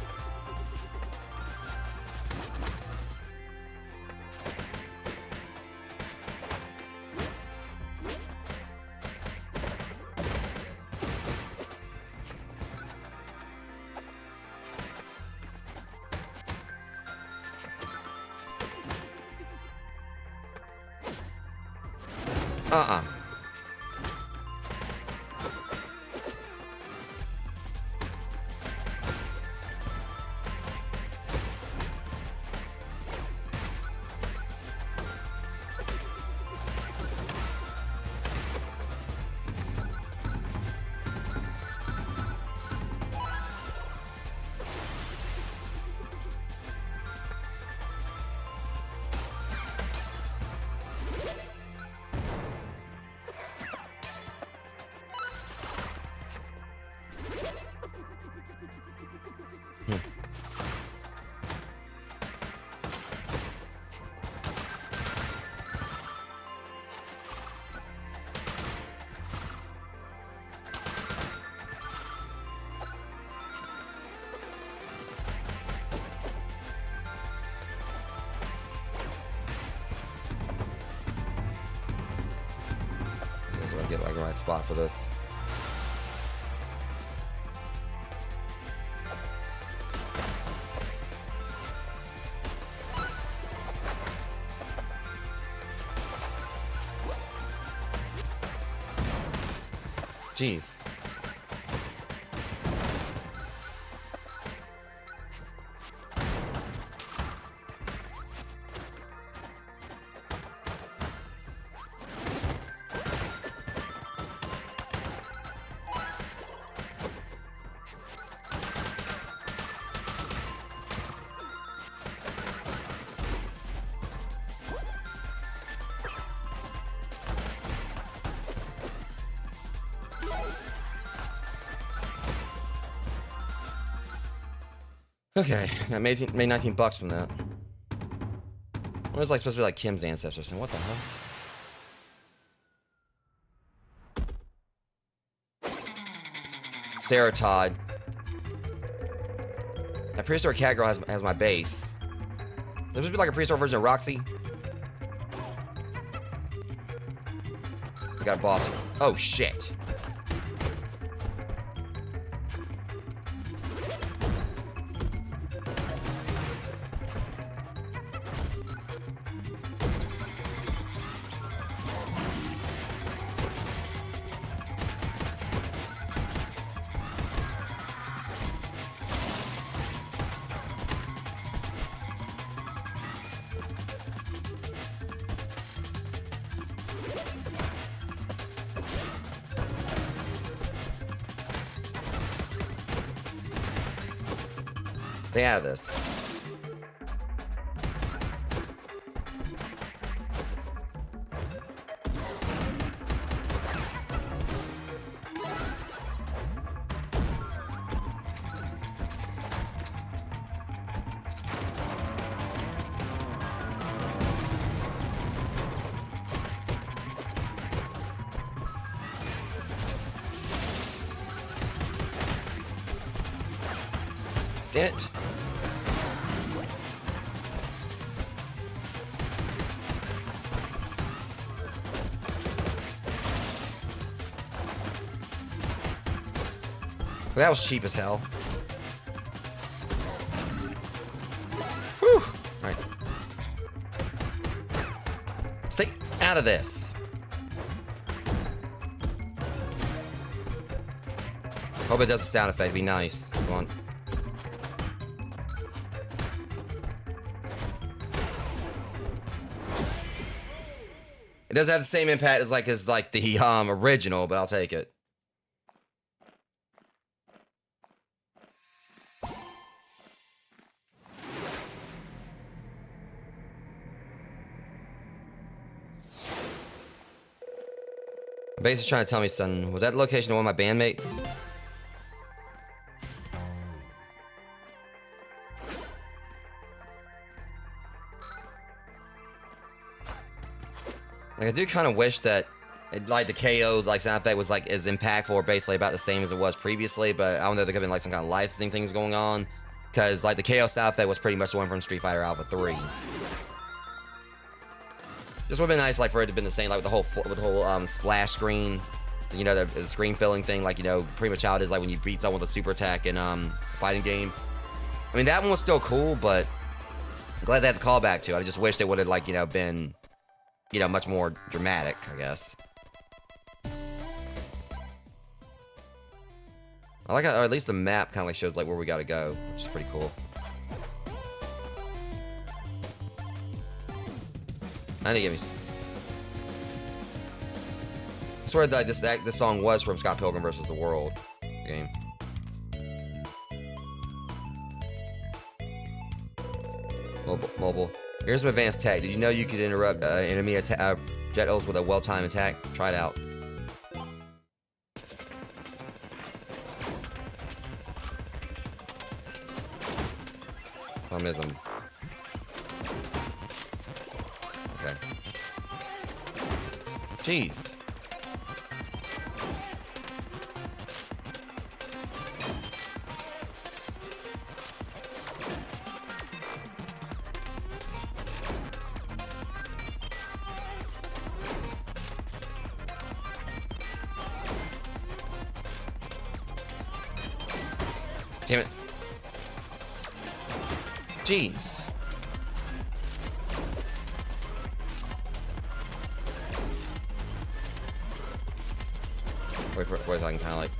Speaker 1: Get like the right spot for this. Jeez. Okay, I made 19 bucks from that. It was like supposed to be like Kim's ancestors. And what the hell? Sarah Todd. A prehistoric cat girl has my base. This supposed to be like a prehistoric version of Roxy. I got a boss. Oh shit. Stay out of this. Damn it. That was cheap as hell. Whew. Alright. Stay out of this. Hope it does a sound effect. Be nice. Come on. It doesn't have the same impact as like the original, but I'll take it. Base is trying to tell me something. Was that the location of one of my bandmates? Like, I do kind of wish that like the KO sound effect was like as impactful or basically about the same as it was previously, but I don't know if there could have been like some kind of licensing things going on, because like the KO sound effect was pretty much the one from Street Fighter Alpha 3. Just would have been nice, like, for it to have been the same, like, with the whole splash screen, you know, the screen filling thing, like, you know, pretty much how it is, like, when you beat someone with a super attack in fighting game. I mean, that one was still cool, but I'm glad they had the callback to it. I just wish they would have, like, you know, been, you know, much more dramatic, I guess. I like how, or at least the map kind of like shows like where we gotta go, which is pretty cool. I need to give me. I swear that this song was from Scott Pilgrim vs. the World game. Mobile. Here's some advanced tech. Did you know you could interrupt enemy jettos with a well-timed attack? Try it out. Problem is, okay. Jeez. Damn it. Jeez. Wait so I can kind of like.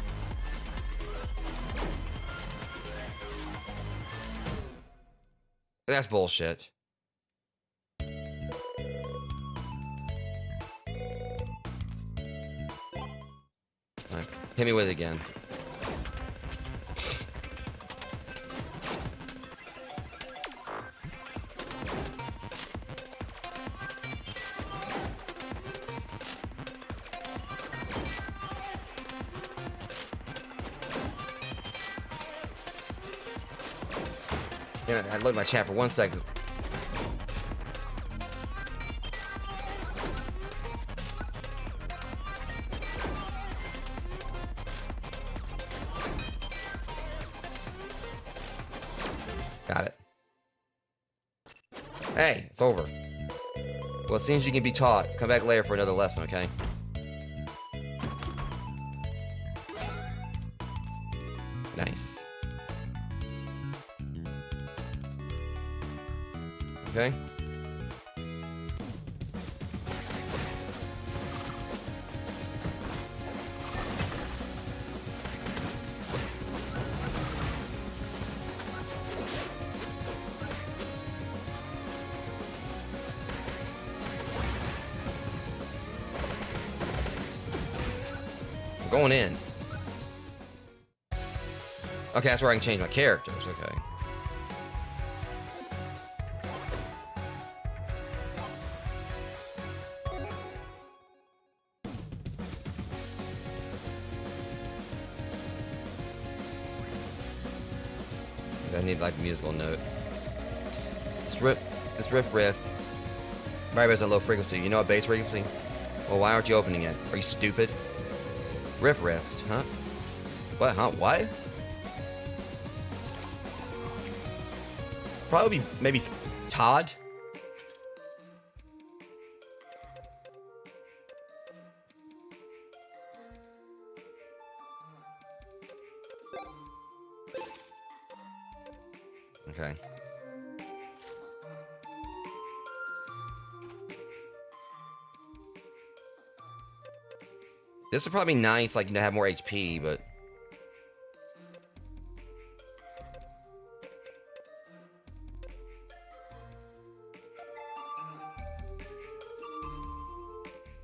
Speaker 1: That's bullshit. Right. Hit me with it again. Yeah, I looked at my chat for 1 second. Got it. Hey, it's over. Well, it seems you can be taught. Come back later for another lesson, okay? Nice. Okay. I'm going in. Okay, that's where I can change my characters. Okay. I need like a musical note. Psst, this riff. Everybody's at low frequency. You know a bass frequency? Well, why aren't you opening it? Are you stupid? Riff, huh? What, huh? What? probably be maybe Todd. Okay. This would probably be nice, like, to have more HP, but...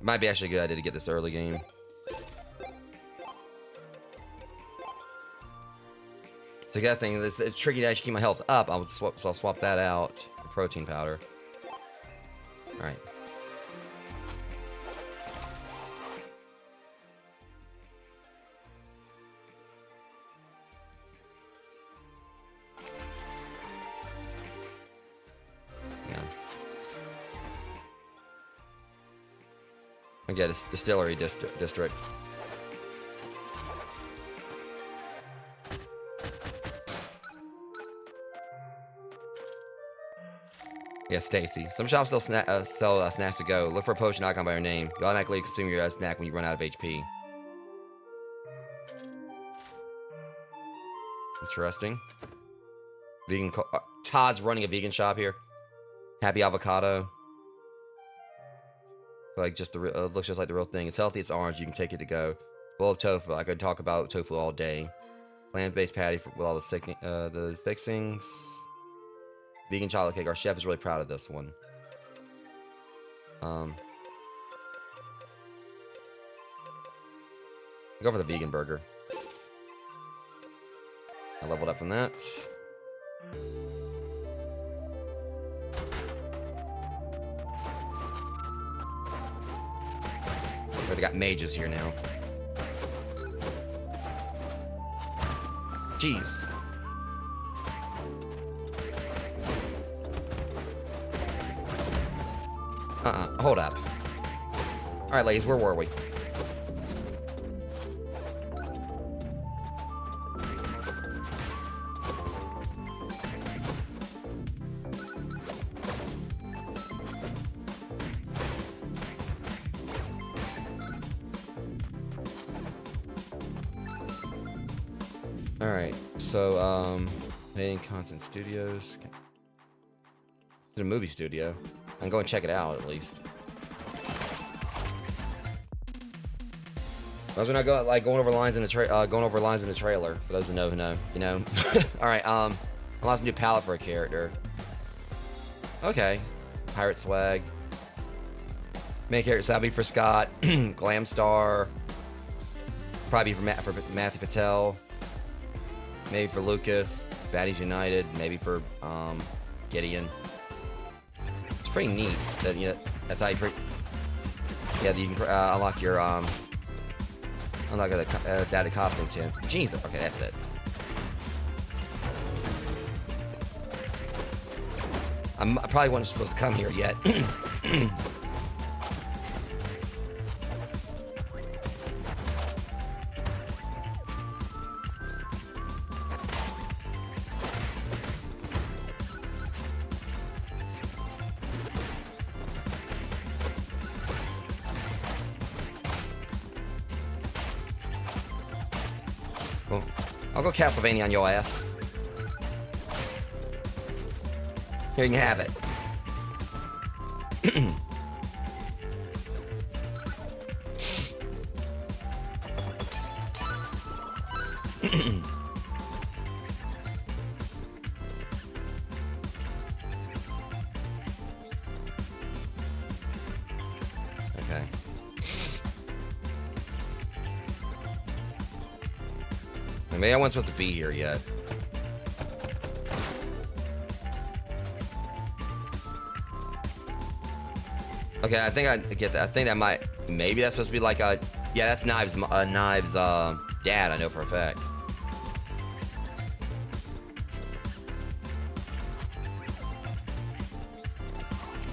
Speaker 1: Might be actually a good idea to get this early game. So I guess thing is it's tricky to actually keep my health up. I'll swap that out for protein powder. All right. Yeah. I get a distillery district. Yeah, Stacy. Some shops sell snacks to go. Look for a potion icon by your name. You automatically consume your snack when you run out of HP. Interesting. Vegan. Todd's running a vegan shop here. Happy avocado. Like just the looks just like the real thing. It's healthy. It's orange. You can take it to go. Bowl of tofu. I could talk about tofu all day. Plant-based patty with all the fixings. Vegan chocolate cake. Our chef is really proud of this one. Go for the vegan burger. I leveled up from that. They got mages here now. Jeez. Hold up. Alright, ladies, where were we? Alright, so, main content studios. It's a movie studio. I'm going to check it out at least. As we're not going over lines in the trailer. For those who know, you know. All right. Unlocks a new palette for a character. Okay. Pirate swag. Main character Sabi for Scott. Glam Star. Probably for Matthew Patel. Maybe for Lucas. Baddies United. Maybe for Gideon. It's pretty neat. That that's how you you can unlock your unlock the data costume too. Jeez. Okay, that's it. I probably wasn't supposed to come here yet. I'll go Castlevania on your ass. Here you have it. Okay. Maybe I wasn't supposed to be here yet. Okay, I think I get that. I think that might, maybe that's supposed to be like a, yeah, that's Knives' dad, I know for a fact.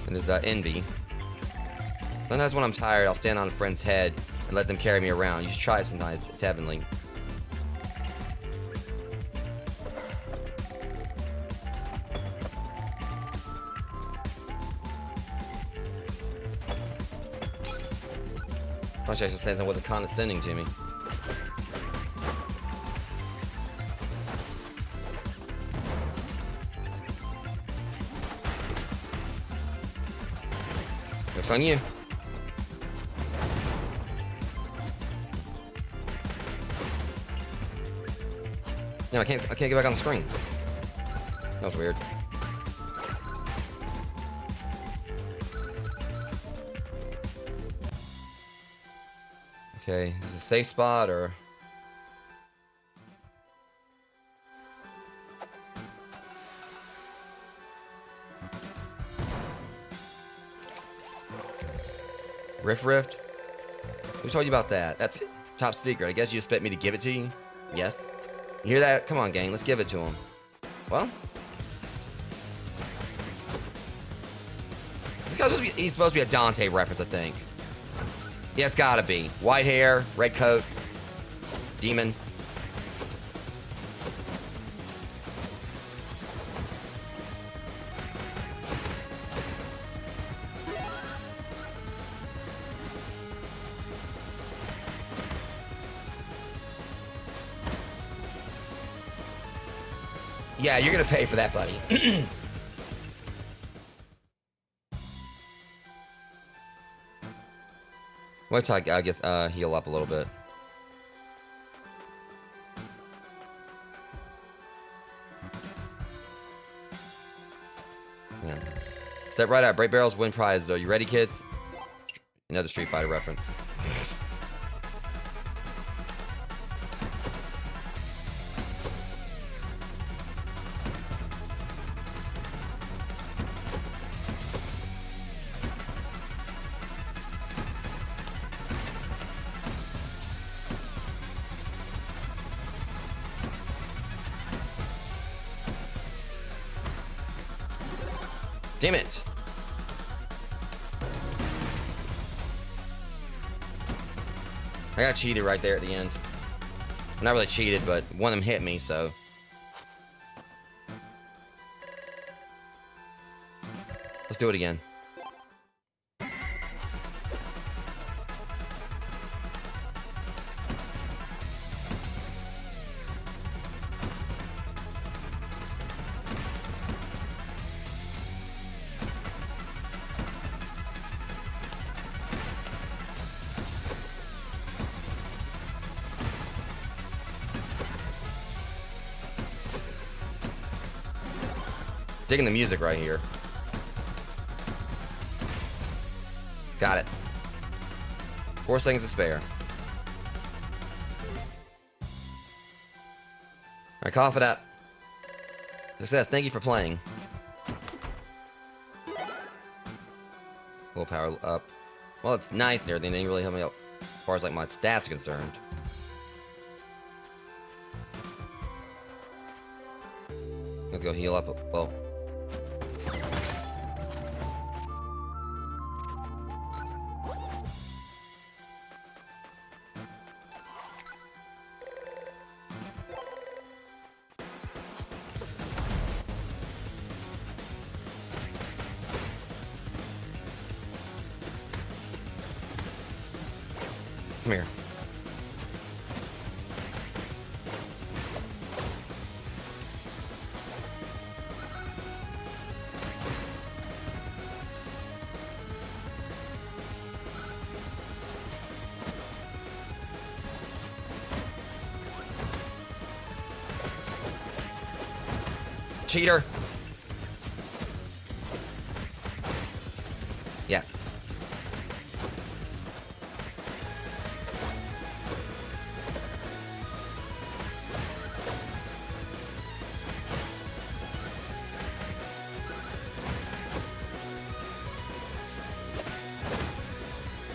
Speaker 1: And there's Envy. Sometimes when I'm tired, I'll stand on a friend's head and let them carry me around. You should try it sometimes. It's heavenly. I should say that wasn't condescending to me. Looks on you. No, I can't get back on the screen. That was weird. Okay, is this a safe spot or? Rift? Who told you about that? That's top secret. I guess you expect me to give it to you? Yes. You hear that? Come on, gang. Let's give it to him. Well. He's supposed to be a Dante reference, I think. Yeah, it's gotta be. White hair, red coat, demon. Yeah, you're gonna pay for that, buddy. Wait till I guess heal up a little bit. Yeah. Step right out. Break barrels, win prizes. Are you ready, kids? Another Street Fighter reference. Damn it! I got cheated right there at the end. I'm not really cheated, but one of them hit me, so. Let's do it again. Digging the music right here. Got it. 4 seconds to spare. Alright, cough it up. Success, thank you for playing. Willpower up. Well, it's nice and everything. They didn't really help me out as far as like my stats are concerned. Let's go heal up. Well. Come here. Cheater. Yeah.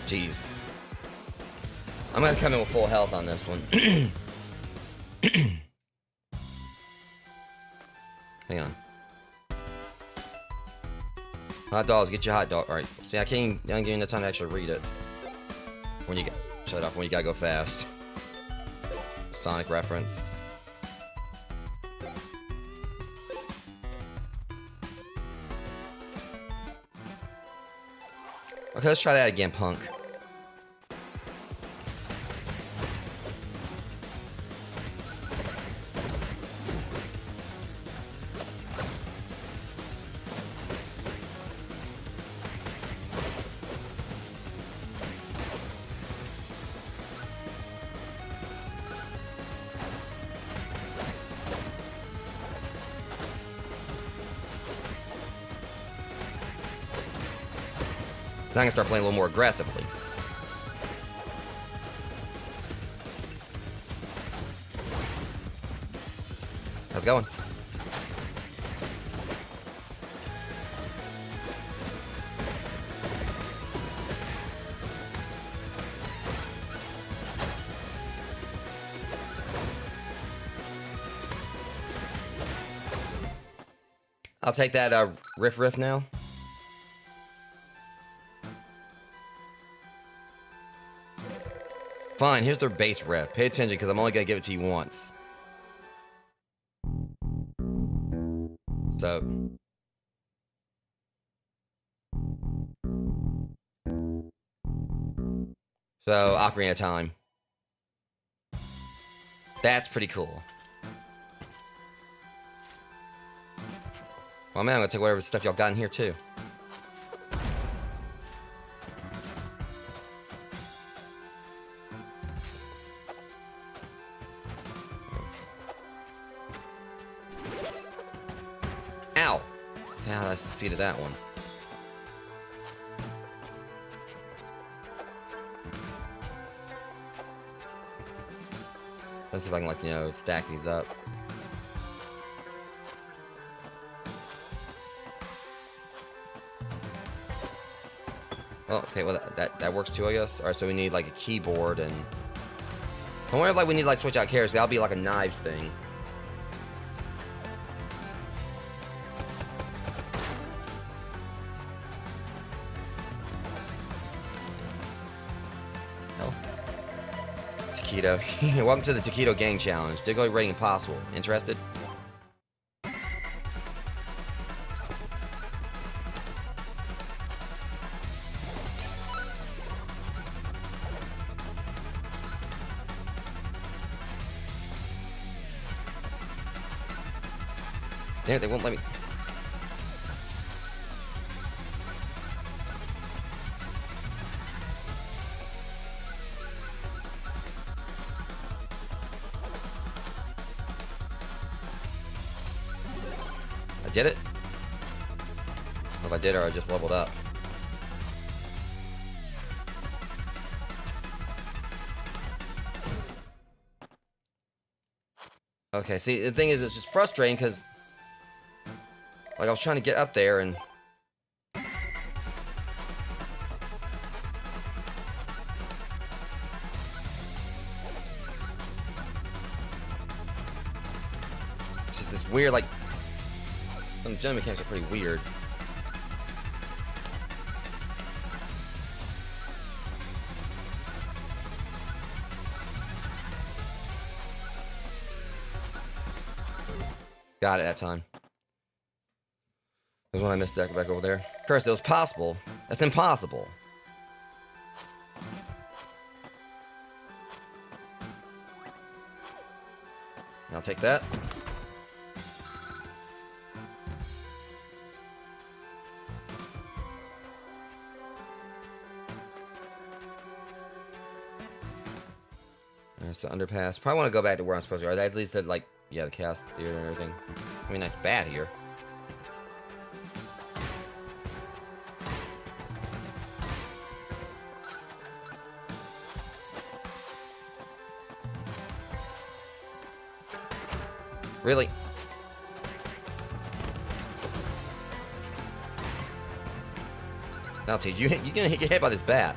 Speaker 1: Jeez. I'm gonna come in with full health on this one. Hang on. Hot dogs, get your hot dog. Alright. See, I can't give you enough time to actually read it. When you get shut up when you gotta go fast. Sonic reference. Okay, let's try that again, punk. Now I can start playing a little more aggressively. How's it going? I'll take that riff now. Fine, here's their base riff. Pay attention because I'm only going to give it to you once. So. Ocarina of Time. That's pretty cool. Well, man, I'm going to take whatever stuff y'all got in here, too. Ow! Yeah, let's see to that one. Let's see if I can, like, you know, stack these up. Oh, okay, well, that works too, I guess. Alright, so we need, like, a keyboard, and... I wonder if, like, we need, like, switch out characters. That'll be, like, a knives thing. Oh. Taquito. Welcome to the Taquito Gang Challenge. Difficulty rating impossible. Interested? Damn it, they won't let me. I did it? I don't know if I did or I just leveled up. Okay, see, the thing is, it's just frustrating because like, I was trying to get up there, and... It's just this weird, like... Some of the jump mechanics are pretty weird. Got it that time. There's one I missed that back over there. Cursed, it was possible. That's impossible. I'll take that. Alright, so underpass. Probably want to go back to where I'm supposed to go. At least, like, yeah, the cast theater and everything. I mean, nice bat here. Really? I'll teach you. You're gonna get hit by this bat.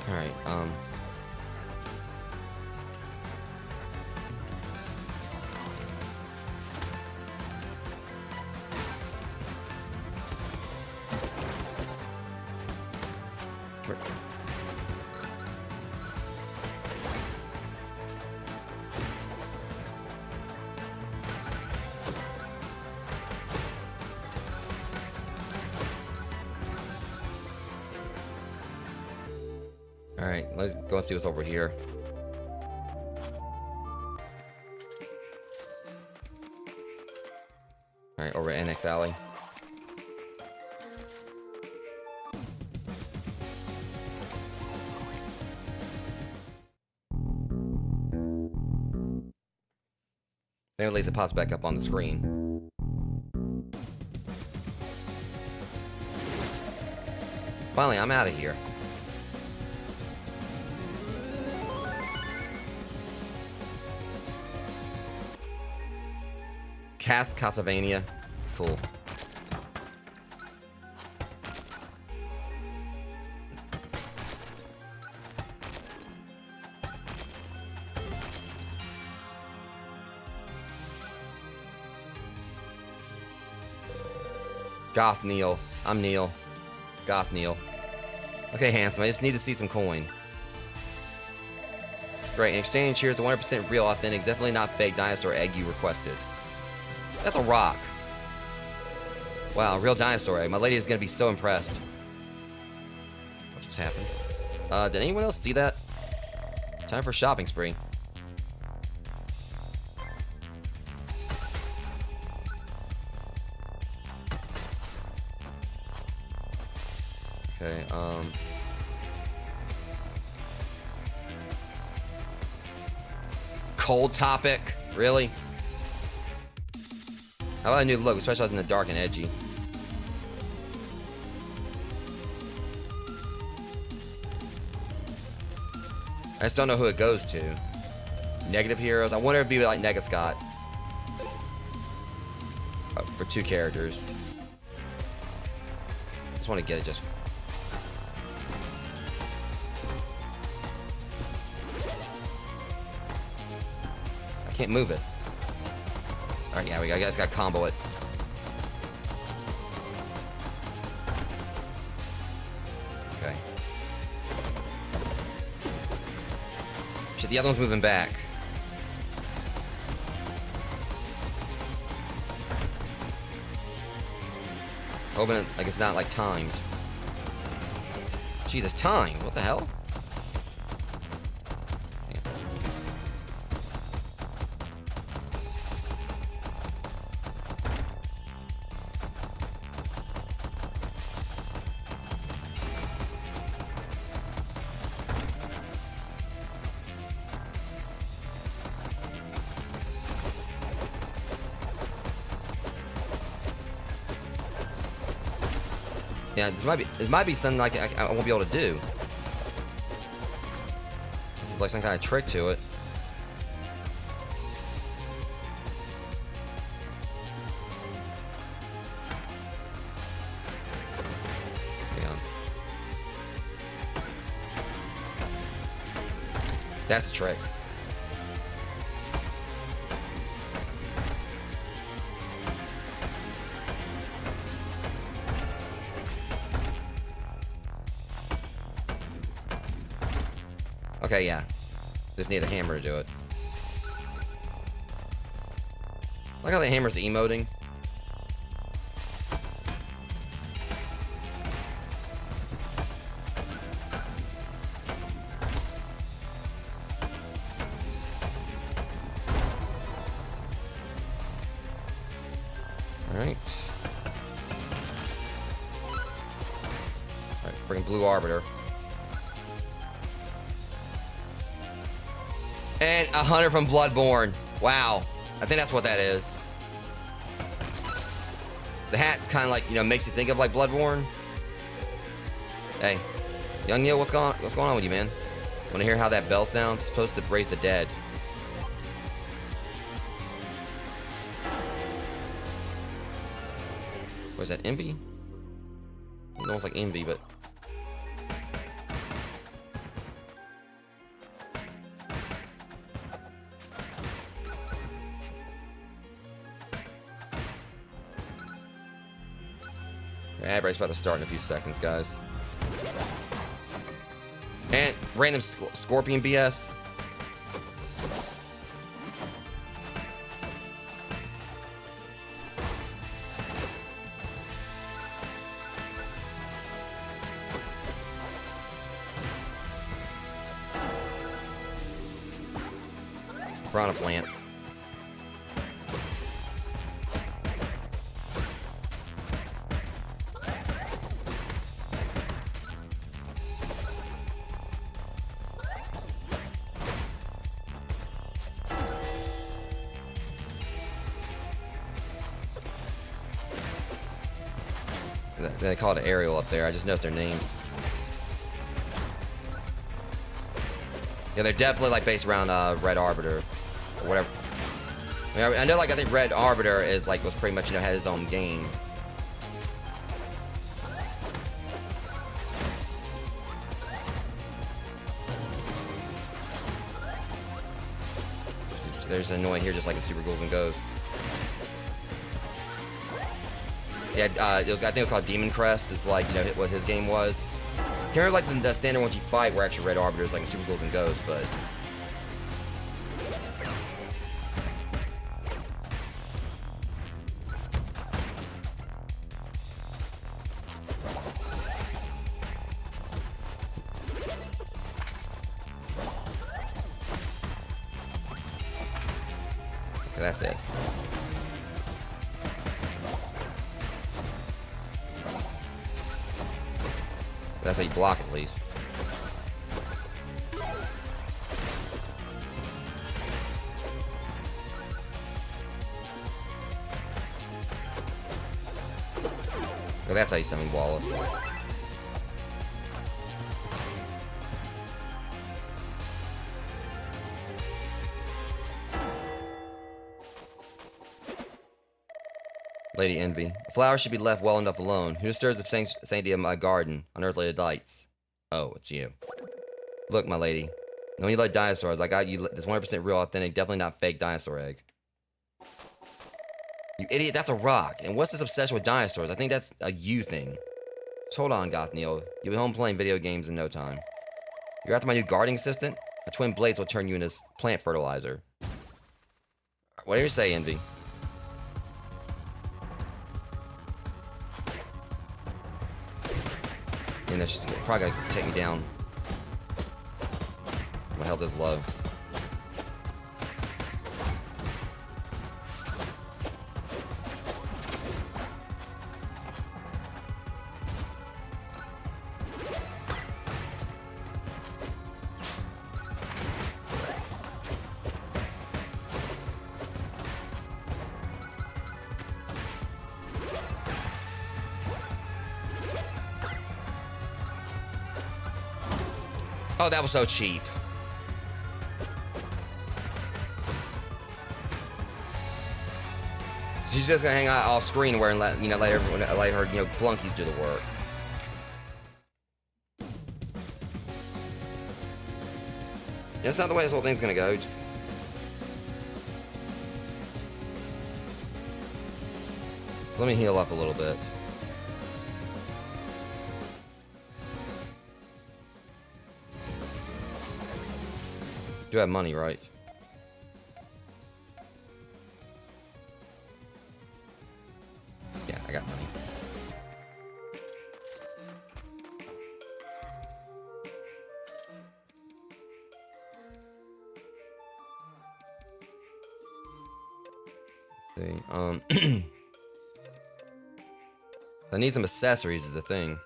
Speaker 1: All right. Alright, let's go and see what's over here. Alright, over at NX Alley. Then at least it pops back up on the screen. Finally, I'm out of here. Castlevania. Cool. Goth Neil. I'm Neil. Goth Neil. Okay, handsome. I just need to see some coin. Great. In exchange, here's the 100% real, authentic, definitely not fake dinosaur egg you requested. That's a rock. Wow, real dinosaur egg. My lady is going to be so impressed. What just happened? Did anyone else see that? Time for a shopping spree. Okay, Cold topic? Really? How about a new look? We specialize in the dark and edgy. I just don't know who it goes to. Negative heroes? I wonder if it'd be like Nega Scott. For 2 characters. Just want to get it just... I can't move it. Alright, yeah, I guys got to combo it. Okay. Shit, the other one's moving back. Hoping it, like, it's not, like, timed. Jeez, it's timed. What the hell? Yeah, this might be something like I won't be able to do. This is like some kind of trick to it. Hang on. That's the trick. Okay, yeah. Just need a hammer to do it. I like how the hammer's emoting. Alright. Alright, freaking Blue Arbiter. And a hunter from Bloodborne. Wow. I think that's what that is. The hat's kind of like, you know, makes you think of like Bloodborne. Hey, young Neil, what's going on with you, man? Want to hear how that bell sounds? It's supposed to raise the dead. What is that, envy? It almost like envy, but... Ad break's about to start in a few seconds, guys. And random scorpion BS. Piranha plants. They call it aerial up there. I just know their names. Yeah, they're definitely like based around Red Arbiter or whatever. I know, like, I think Red Arbiter is like was pretty much, you know, had his own game. There's an annoying here, just like in Super Ghouls and Ghosts. Yeah, I think it was called Demon Crest. Is like, you know, what his game was. Can't remember like the standard ones you fight were actually Red Arbiters, like in Super Ghouls and Ghosts, but. Okay, that's it. That's how you block, at least. Okay, that's how you summon Wallace. Lady Envy. A flower should be left well enough alone. Who disturbs the sanctity of my garden? Unearthly delights. Oh, it's you. Look, my lady. Know you like dinosaurs. I got you this 100% real, authentic, definitely not fake dinosaur egg. You idiot, that's a rock. And what's this obsession with dinosaurs? I think that's a you thing. Just hold on, Gothniel. You'll be home playing video games in no time. You're after my new gardening assistant? My twin blades will turn you into plant fertilizer. Whatever you say, Envy. And that's just probably gonna take me down. My health is low. Oh, that was so cheap. She's just gonna hang out off screen where and let everyone, let her, flunkies do the work. That's not the way this whole thing's gonna go. Just let me heal up a little bit. Do have money, right? Yeah, I got money. Let's see. I need some accessories is the thing.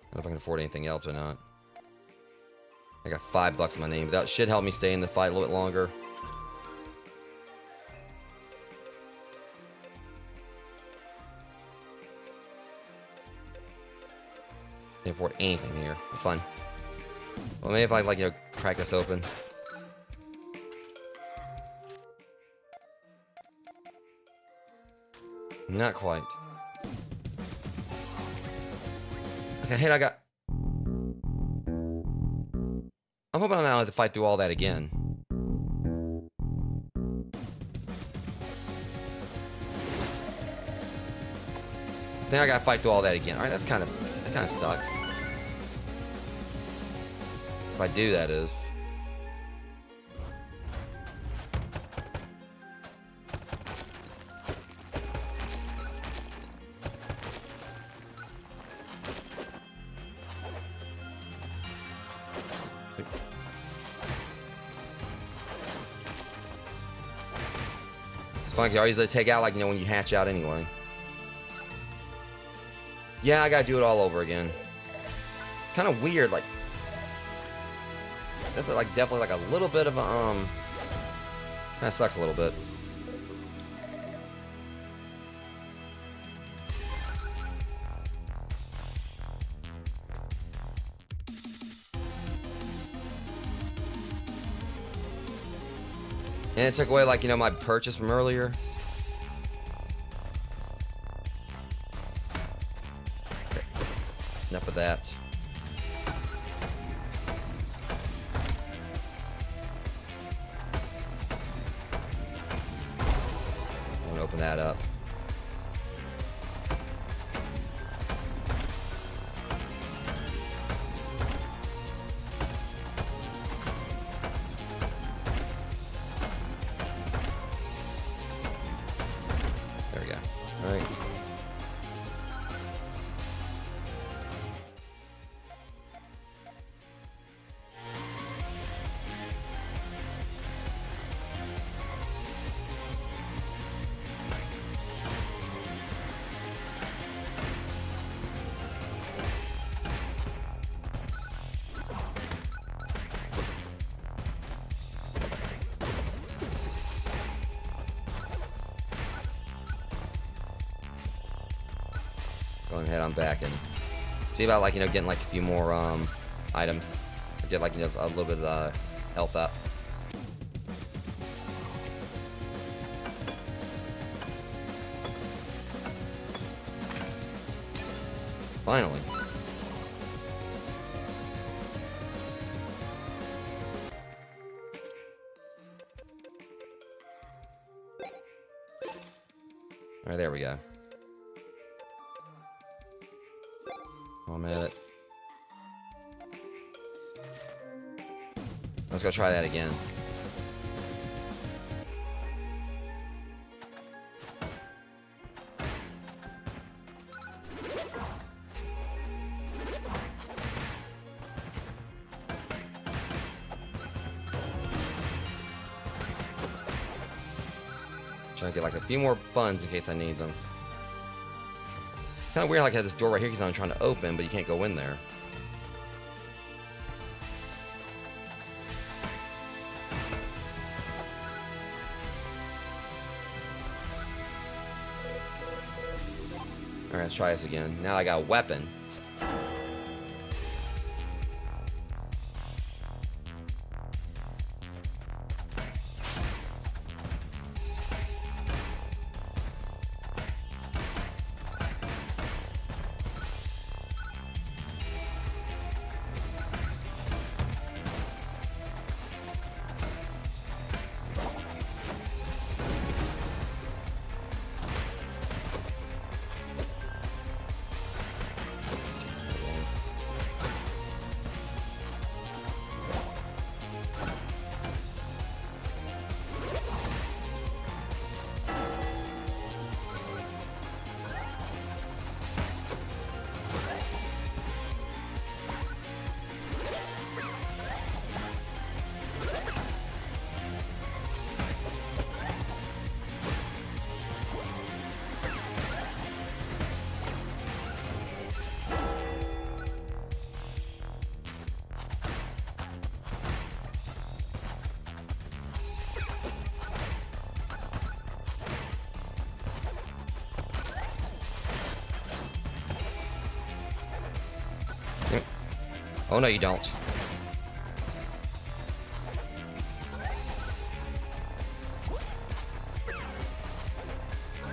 Speaker 1: I don't know if I can afford anything else or not. I got $5 in my name. That should help me stay in the fight a little bit longer. Can't afford anything here. That's fine. Well, maybe if I crack this open. Not quite. Okay, hit. I got. I'm hoping I don't have to fight through all that again. Then I gotta fight through all that again. All right, that kind of sucks. If I do, that is. It's funky. I usually take out when you hatch out anyway. Yeah, I gotta do it all over again. Kind of weird, like... This is like definitely like a little bit of a, kind of sucks a little bit. And it took away, like, you know, my purchase from earlier. Okay. Enough of that. I'm gonna open that up. There we go. All right. Going ahead on back and see about, like, you know, getting like a few more items. Get, like, you know, a little bit of health up. Finally. All right, there we go. 1 minute. Let's go try that again. Trying to get like a few more funds in case I need them. Kind of weird, like I have this door right here because I'm trying to open, but you can't go in there. Alright, let's try this again. Now I got a weapon. Oh no, you don't.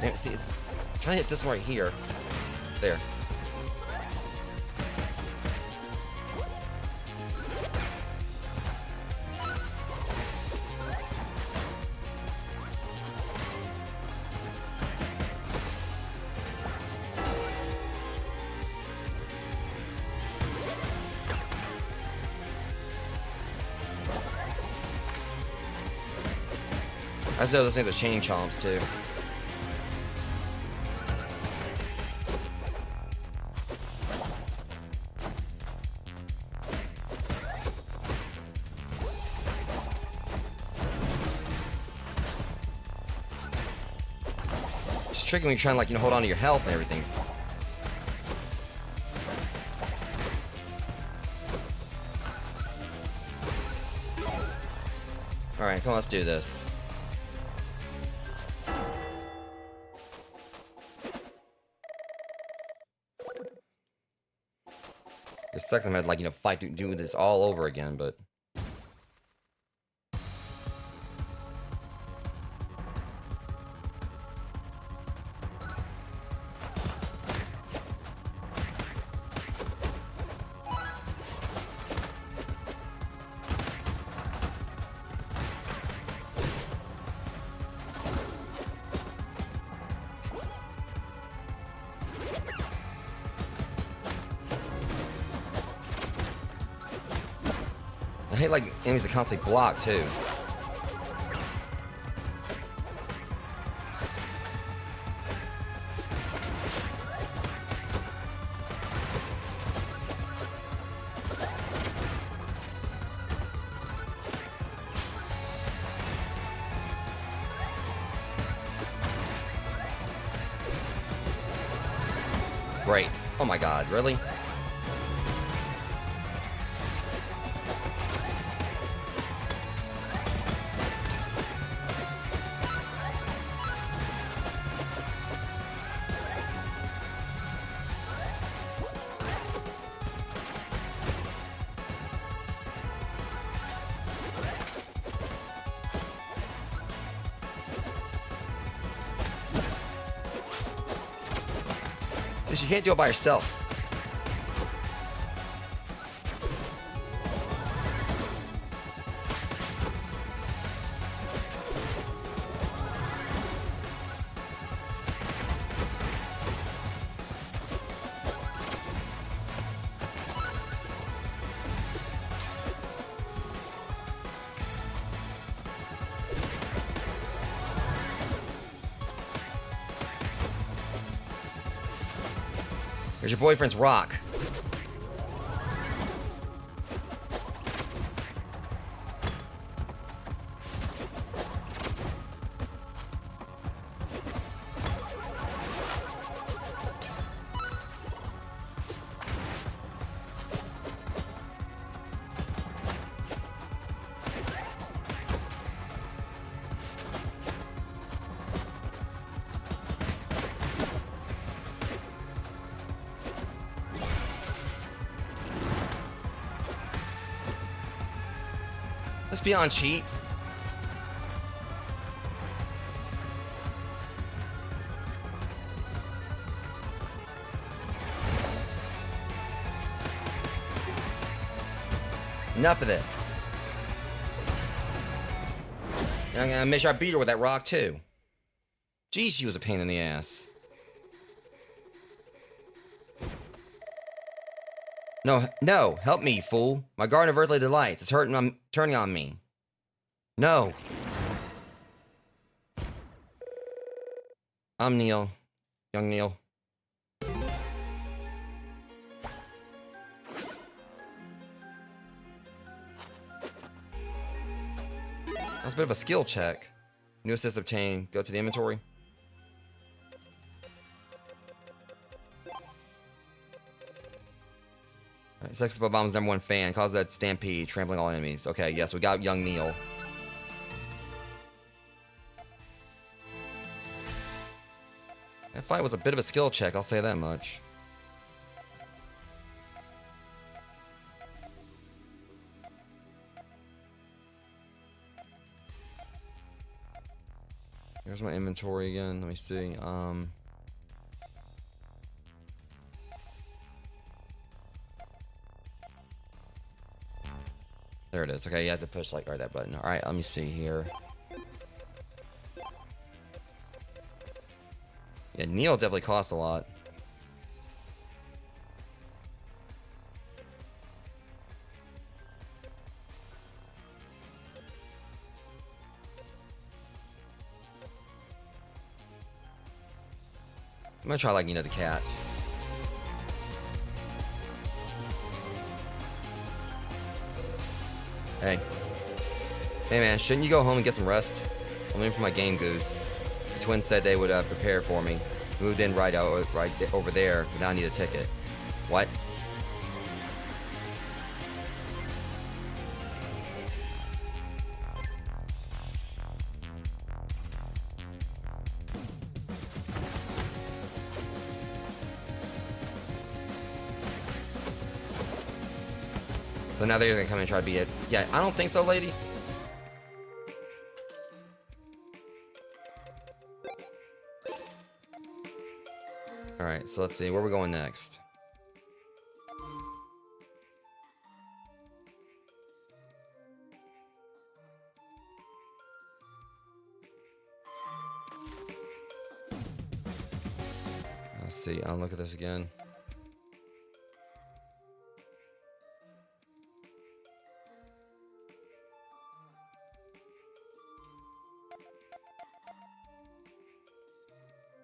Speaker 1: Yeah, see, it's trying to hit this one right here. There. I just know those things are chain chomps too. It's tricky when you're trying to, like, you know, hold on to your health and everything. Alright, come on, let's do this. It sucks I'm gonna, like, fight do this all over again, but... I hate, like, enemies that constantly block, too. Great. Oh my god, really? Just, you can't do it by yourself. There's your boyfriend's rock. Let's be on cheap. Enough of this. And I'm gonna make sure I beat her with that rock too. Geez, she was a pain in the ass. No, no, help me, fool. My garden of earthly delights is hurting. I'm turning on me. No. I'm Neil. Young Neil. That's a bit of a skill check. New assist obtained. Go to the inventory. Sex Bomb's #1 fan. Cause that stampede, trampling all enemies. Okay, yes, we got young Neil. That fight was a bit of a skill check, I'll say that much. Here's my inventory again. Let me see. There it is. Okay, you have to push like that button. All right, let me see here. Yeah, Neil definitely costs a lot. I'm gonna try like the cat. Hey. Hey man, shouldn't you go home and get some rest? I'm waiting for my game goose. The twins said they would prepare for me. Moved in right over there, but now I need a ticket. What? So now they're gonna come in and try to beat it. Yeah, I don't think so, ladies. Alright, so let's see. Where are we going next? Let's see. I'll look at this again.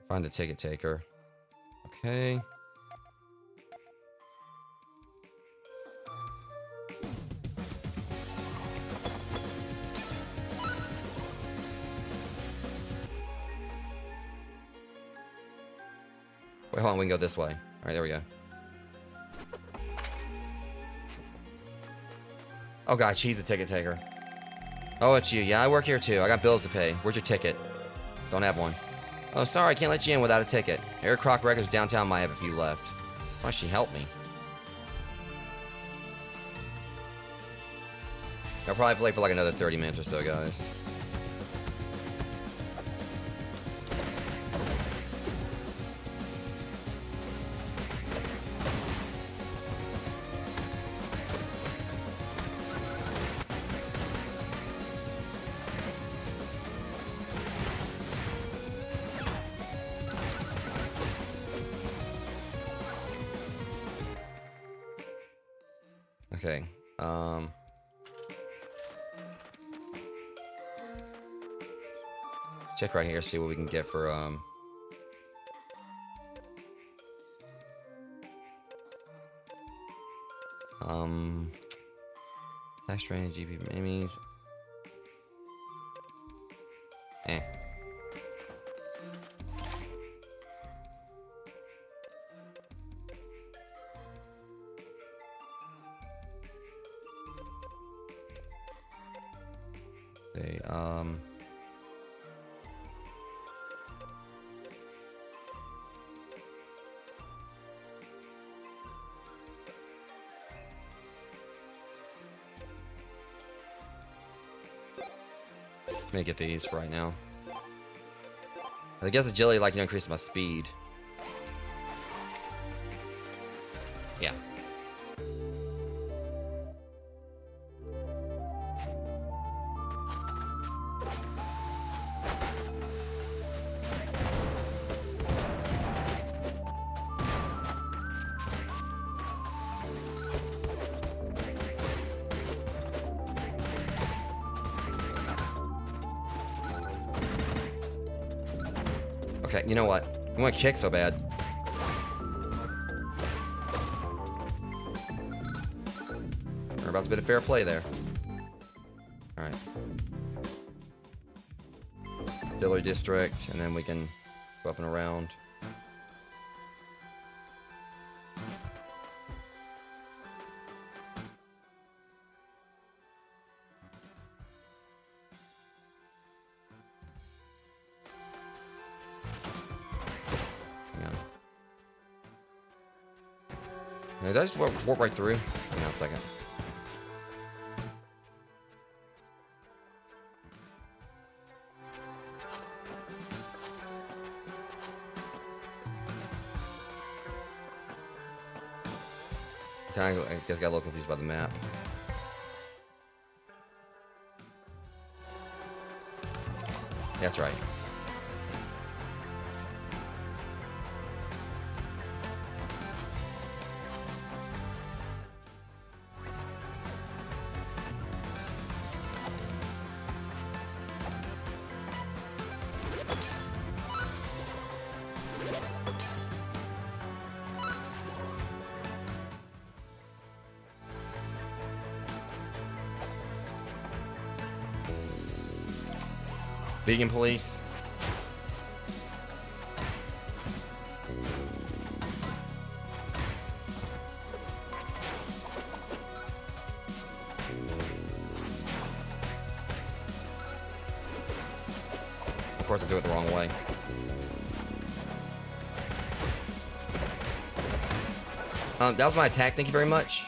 Speaker 1: Find the ticket taker. Okay. Wait, hold on. We can go this way. All right, there we go. Oh, God, she's the ticket taker. Oh, it's you. Yeah, I work here, too. I got bills to pay. Where's your ticket? Don't have one. Oh, sorry, I can't let you in without a ticket. Eric Croc Records downtown might have a few left. Why don't she help me? I'll probably play for like another 30 minutes or so, guys. Okay. Check right here, see what we can get for tax strain GP minis. Eh. Okay, let me get these for right now. I guess agility, like, increase my speed. Yeah. Okay, you know what? I want to kick so bad. We're about to be a fair play there. Alright. Diller District, and then we can go up and around. Did I just warp right through? Hang on a second. I guess got a little confused by the map. That's right. Vegan police. Of course, I do it the wrong way. That was my attack. Thank you very much.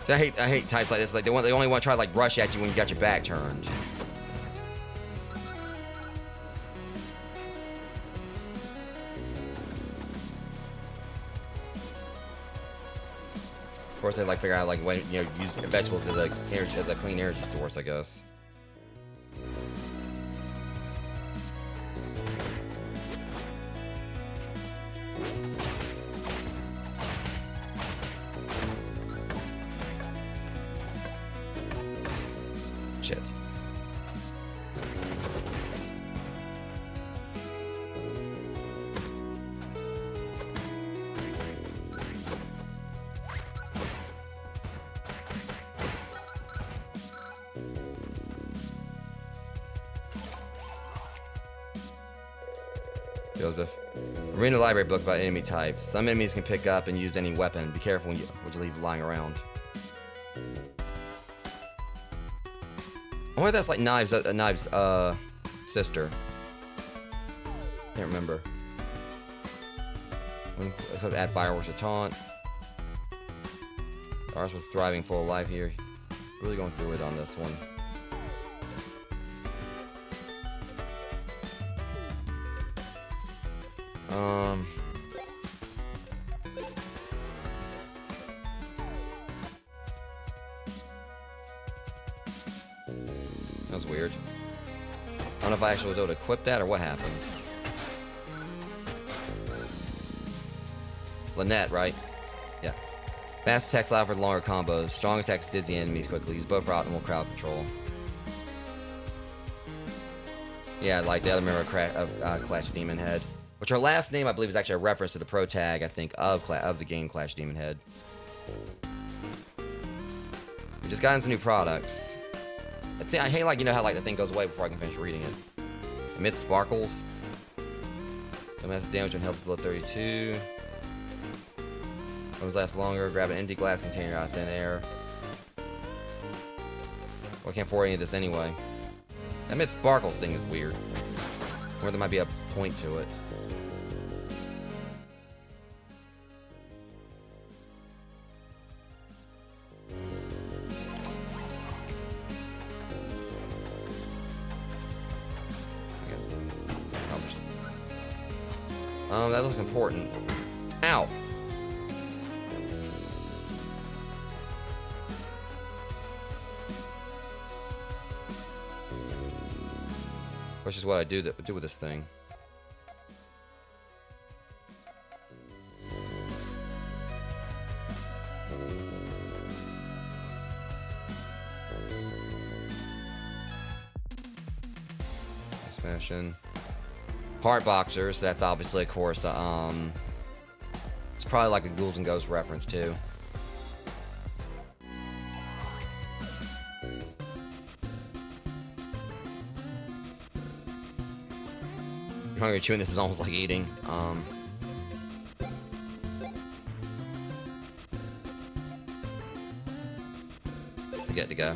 Speaker 1: So I hate types like this. Like they only want to try to like rush at you when you got your back turned. Of course, they like figure out like when use vegetables as a clean energy source, I guess. Shit. Joseph. Reading the library book about enemy types. Some enemies can pick up and use any weapon. Be careful when what you leave lying around. I wonder if that's like Knives' sister. Can't remember. When I could add fireworks to taunt. Ours was thriving, full of life here. Really going through it on this one. That was weird. I don't know if I actually was able to equip that or what happened. Lynette, right? Yeah. Fast attacks allow for longer combos. Strong attacks dizzy enemies quickly. Use both for optimal crowd control. Yeah, like the other member of Clash Demon Head. Which her last name, I believe, is actually a reference to the pro tag, I think, of the game Clash Demon Head. We just got into new products. Let's see, I hate, like, how, like, the thing goes away before I can finish reading it. Emit sparkles. Massive damage when health below 32. Those last longer. Grab an empty glass container out of thin air. Well, I can't afford any of this anyway. That Emit sparkles thing is weird. Or there might be a point to it. That looks important. Ow! Which is what I do with this thing. Smashing. Heart boxers, that's obviously, of course, it's probably like a Ghouls and Ghosts reference, too. You're hungry chewing this is almost like eating. Good to go.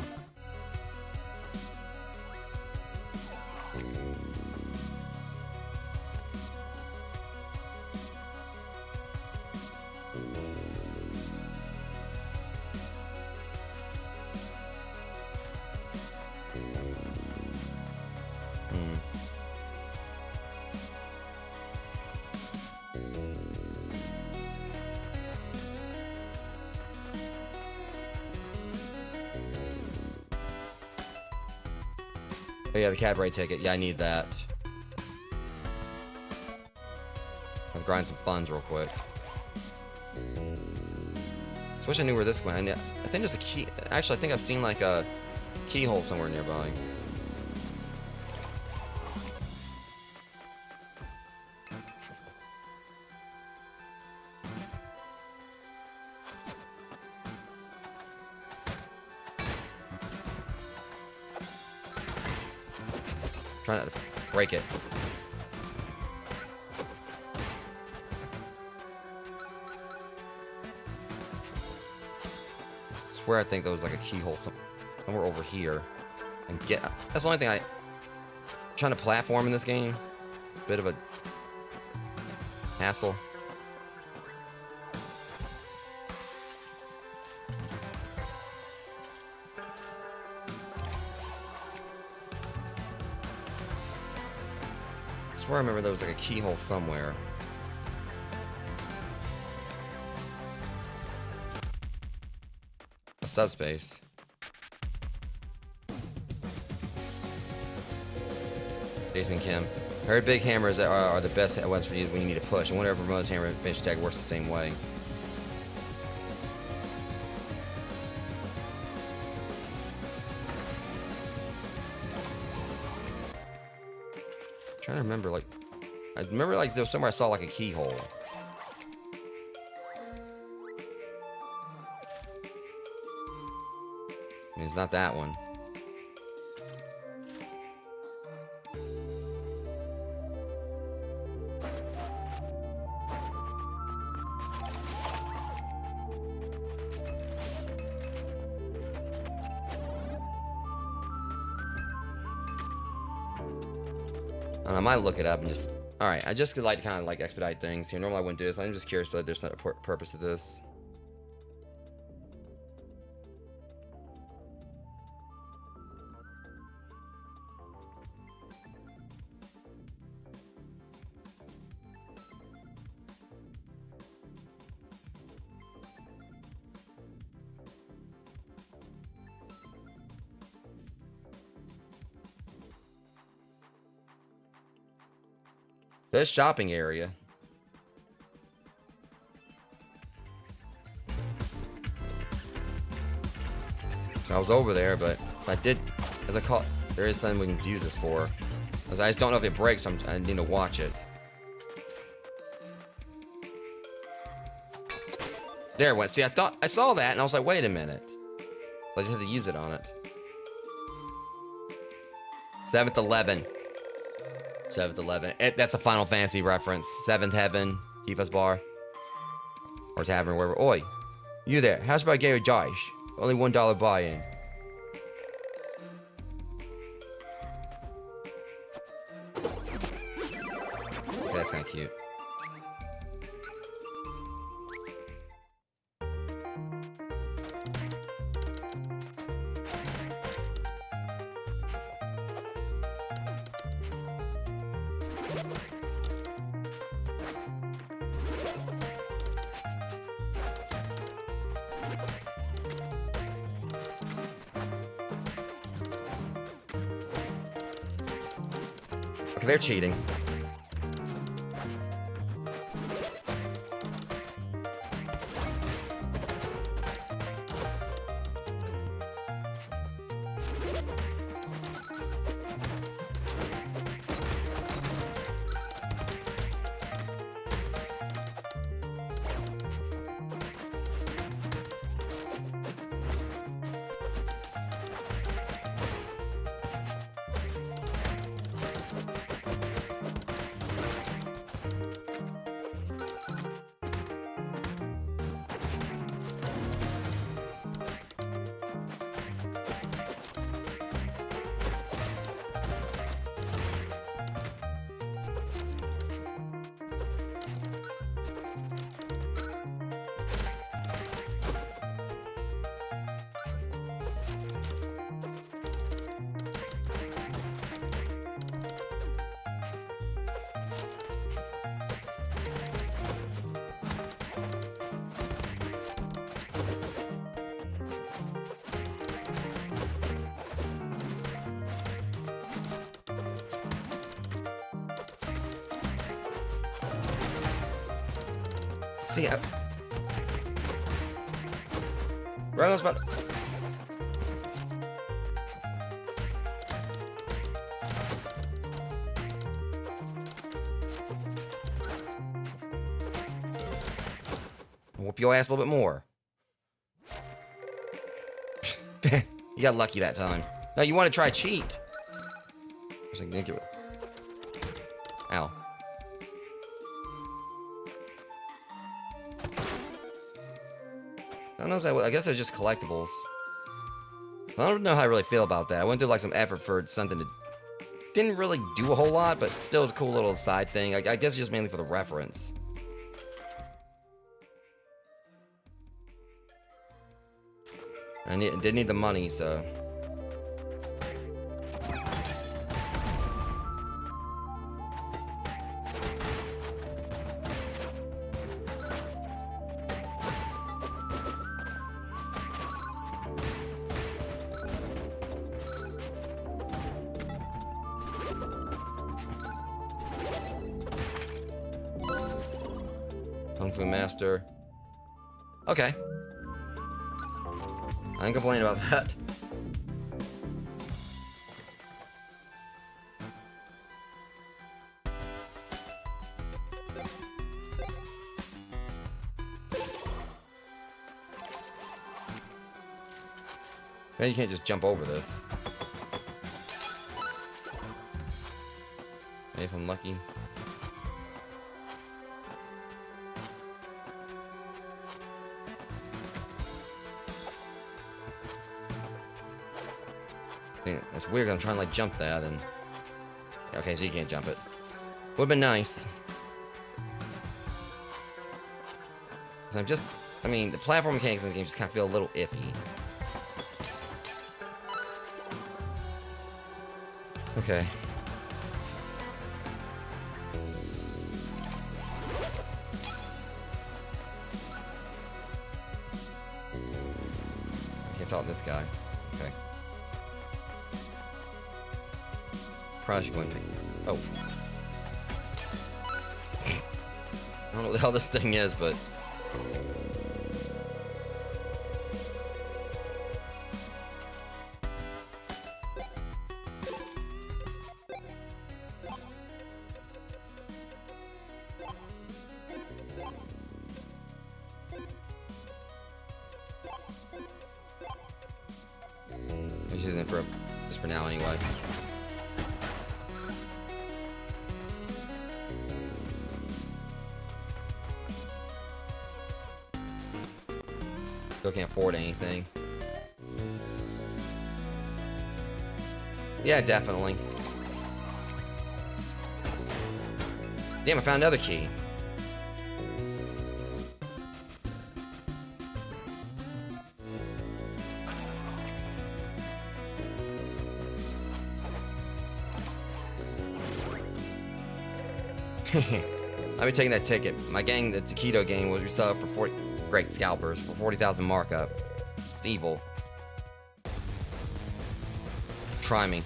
Speaker 1: Oh yeah, the cabaret ticket. Yeah, I need that. I'll grind some funds real quick. So I wish I knew where this went. I think there's a key. Actually, I think I've seen like a keyhole somewhere nearby. Try not to break it. I swear I think there was like a keyhole somewhere over here. And that's the only thing I'm trying to platform in this game. Bit of a hassle. swear I remember there was like a keyhole somewhere. A subspace. Jason Kim. Very big hammers are the best weapons for you when you need to push. And whenever Ramon's hammer and finish attack works the same way. I'm trying to remember, like, I remember like there was somewhere I saw like a keyhole. I mean, it's not that one. I might look it up and just... Alright, I just could like to kind of like expedite things here. Normally I wouldn't do this. I'm just curious that there's not a purpose to this. This shopping area. So I was over there, but so I did, as I call, there is something we can use this for. I just don't know if it breaks, so I need to watch it. There it went. See, I thought I saw that, and I was like, wait a minute. So I just had to use it on it. 7th 11. 7th 11. That's a Final Fantasy reference. 7th Heaven, Tifa's Bar, or Tavern, wherever. Oi, you there? How's about Gary Josh? Only $1 buy-in. Okay, that's kind of cute. Okay, they're cheating. See, Ronald's about. Whoop your ass a little bit more. You got lucky that time. No, you want to try cheat. Ow. I don't know. I guess they're just collectibles. I don't know how I really feel about that. I went through like some effort for something that didn't really do a whole lot, but still is a cool little side thing. I guess just mainly for the reference. I did need the money, so. Kung Fu Master. Okay. I ain't complaining about that. Man, you can't just jump over this. Maybe if I'm lucky. Yeah, it's weird. I'm trying to like jump that and. Okay, so you can't jump it. Would've been nice. I'm just. I mean, the platform mechanics in this game just kind of feel a little iffy. Okay. Can't talk to this guy. Okay. Probably should go and pick. Oh. I don't know what the hell this thing is, but. Just using it for just for now anyway. Still can't afford anything. Yeah, definitely. Damn, I found another key. I'll be taking that ticket. My gang, the Taquito gang, was resell for 40 great scalpers for 40,000 markup. It's evil. Try me.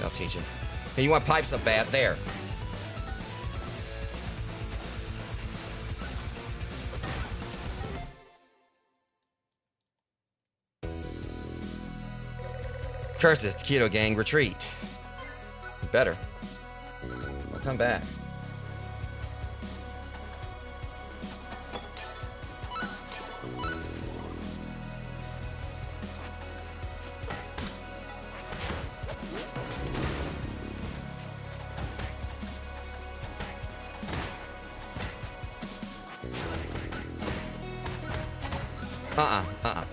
Speaker 1: I'll teach him. Hey, you want pipes up bad? There. Curse this, Taquito gang, retreat. Better. I'll come back. Uh-uh.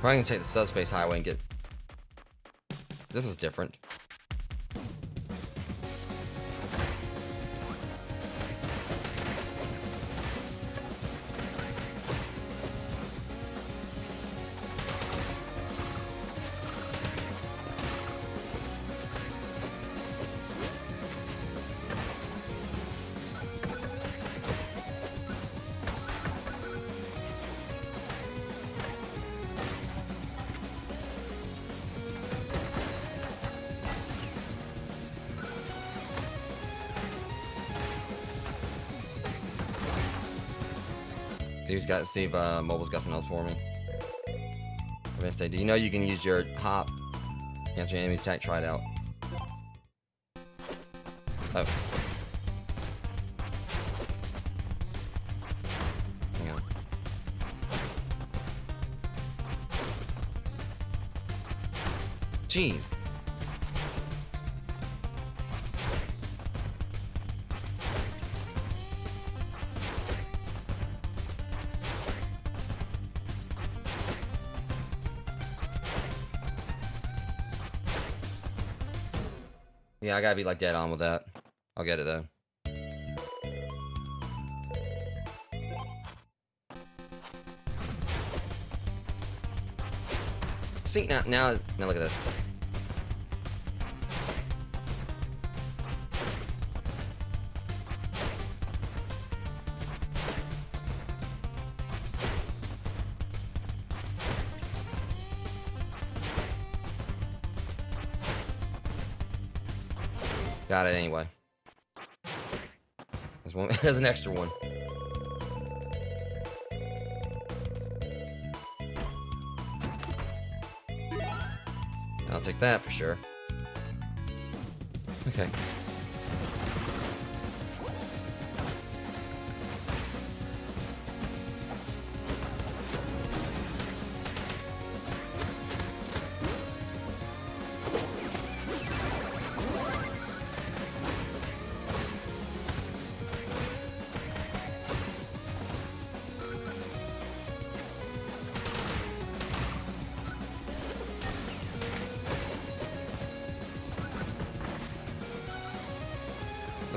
Speaker 1: Probably gonna take the subspace highway and get... This was different. Dude's got to see if mobile's got something else for me. I'm gonna say, do you know you can use your hop against your enemy's attack? Try it out. Oh. Hang on. Jeez. Yeah, I gotta be like dead on with that. I'll get it though. See now look at this. Got it anyway. There's one. There's an extra one. I'll take that for sure. Okay.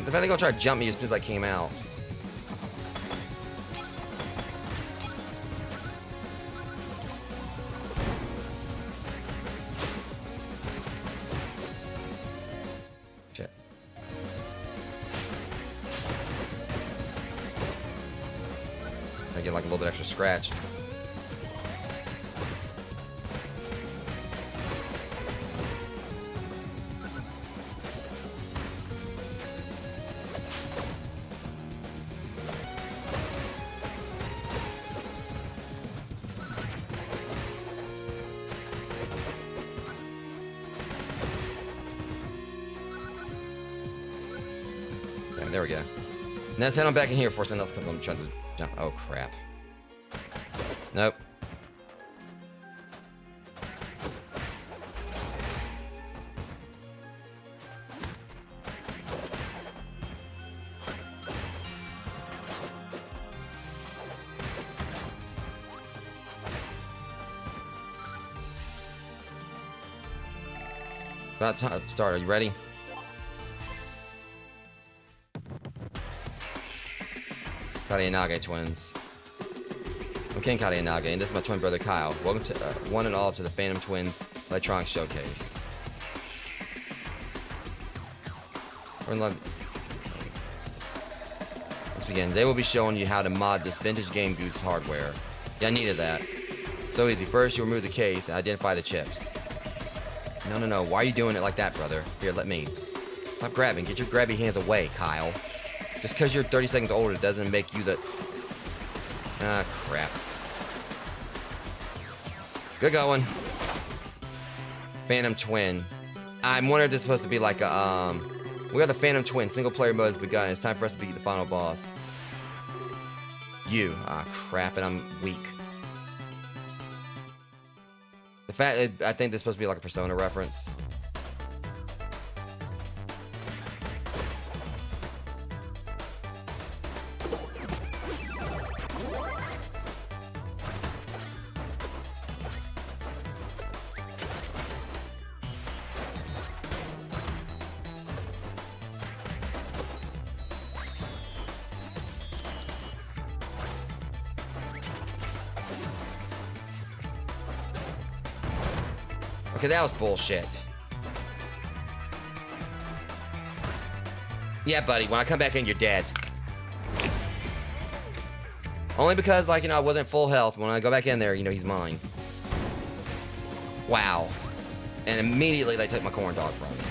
Speaker 1: The fact they're gonna try to jump me as soon as I came out. Shit. I get like a little bit extra scratch. There we go. Now let's head on back in here before something else comes on trying to jump. Oh crap. Nope. About time to start. Are you ready? Karianage twins. I'm Ken Karianage, and this is my twin brother Kyle. Welcome to one and all to the Phantom Twins Electronics Showcase. Let's begin. They will be showing you how to mod this vintage Game Goose hardware. Yeah, I needed that. So easy. First, you remove the case and identify the chips. No. Why are you doing it like that, brother? Here, let me. Stop grabbing. Get your grabby hands away, Kyle. Just because you're 30 seconds older doesn't make you the... Ah, crap. Good going. Phantom Twin. I'm wondering if this is supposed to be like a, we are the Phantom Twin. Single player mode has begun. It's time for us to beat the final boss. You. Ah, crap, and I'm weak. The fact that I think this is supposed to be like a Persona reference. Okay, that was bullshit. Yeah, buddy, when I come back in, you're dead. Only because, like, you know, I wasn't full health. When I go back in there, you know, he's mine. Wow. And immediately they took my corn dog from me.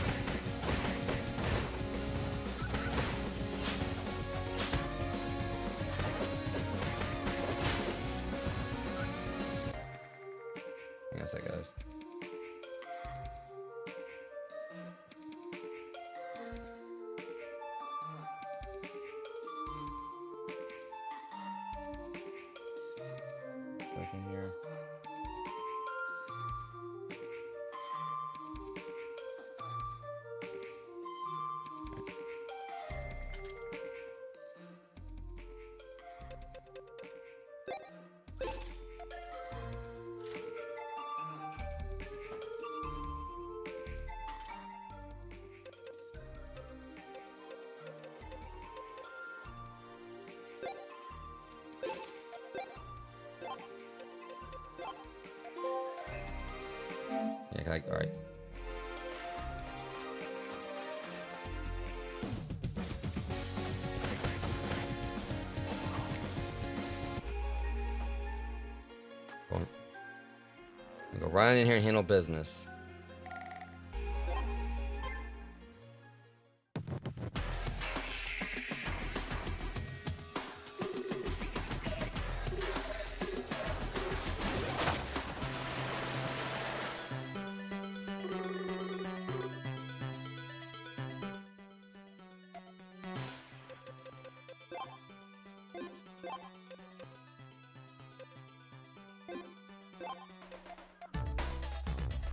Speaker 1: I guess that goes. In here. Yeah, like, all right. Go right in here and handle business.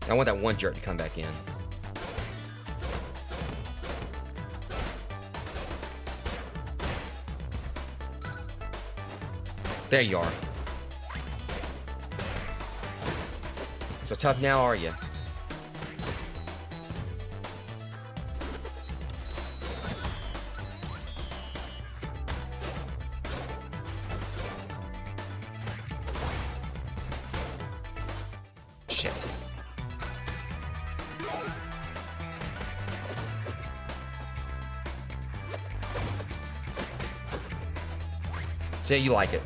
Speaker 1: I want that one jerk to come back in. There you are. So tough now, are you? Shit. Say you like it.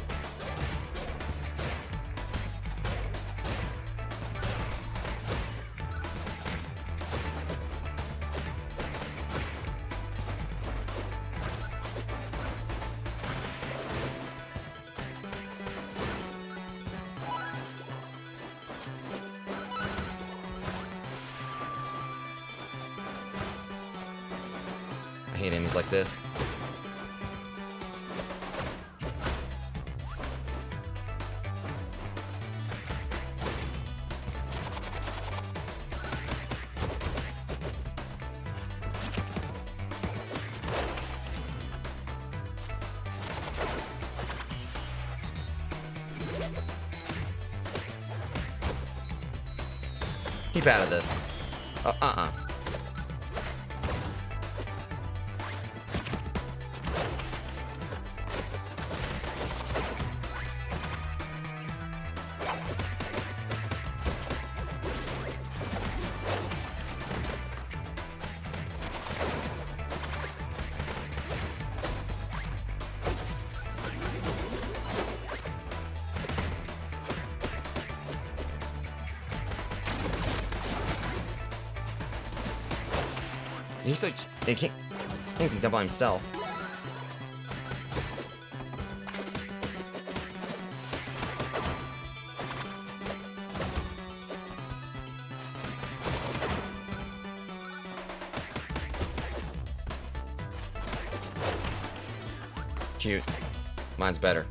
Speaker 1: I hate enemies like this. Keep out of this. He's like, he can't be done by himself. Cute. Mine's better.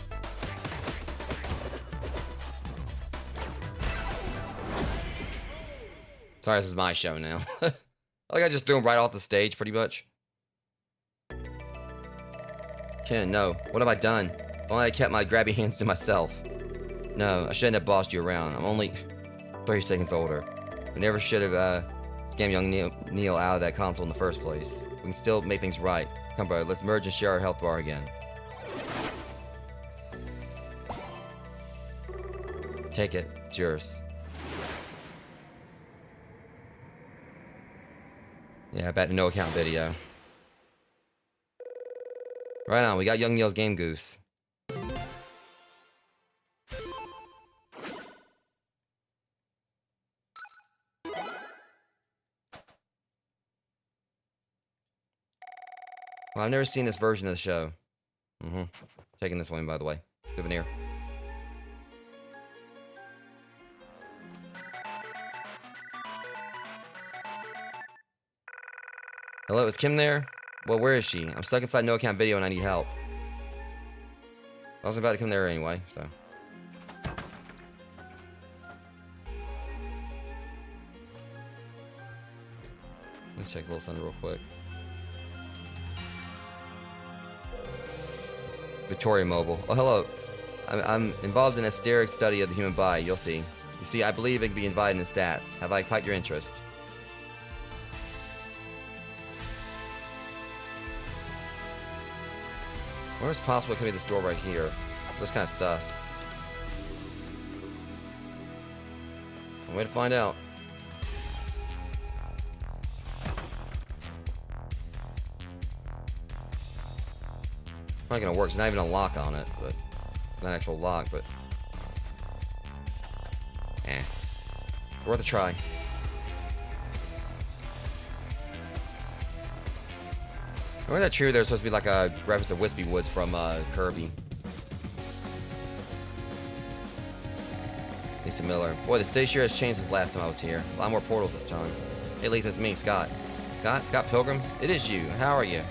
Speaker 1: Sorry, this is my show now. Like I just threw him right off the stage, pretty much. Ken, no. What have I done? If only I kept my grabby hands to myself. No, I shouldn't have bossed you around. I'm only 30 seconds older. We never should have scammed young Neil out of that console in the first place. We can still make things right. Come, bro, let's merge and share our health bar again. Take it. It's yours. Yeah, back to no account video. Right on, we got Young Neil's Game Goose. Well, I've never seen this version of the show. Taking this one, by the way. Souvenir. Hello, is Kim there? Well, where is she? I'm stuck inside no account video and I need help. I was about to come there anyway, so. Let me check Little Thunder real quick. Victoria Mobile. Oh, hello. I'm involved in a hysteric study of the human body. You'll see. You see, I believe it can be invited in stats. Have I piqued your interest? Where's possible it could be this door right here? Looks kind of sus. One way to find out. Not gonna work. It's not even a lock on it, but not an actual lock, but worth a try. Wasn't that true? There's supposed to be like a reference to Wispy Woods from Kirby. Lisa Miller. Boy, the stage sure has changed since last time I was here. A lot more portals this time. Hey Lisa, it's me, Scott. Scott Pilgrim? It is you. How are you?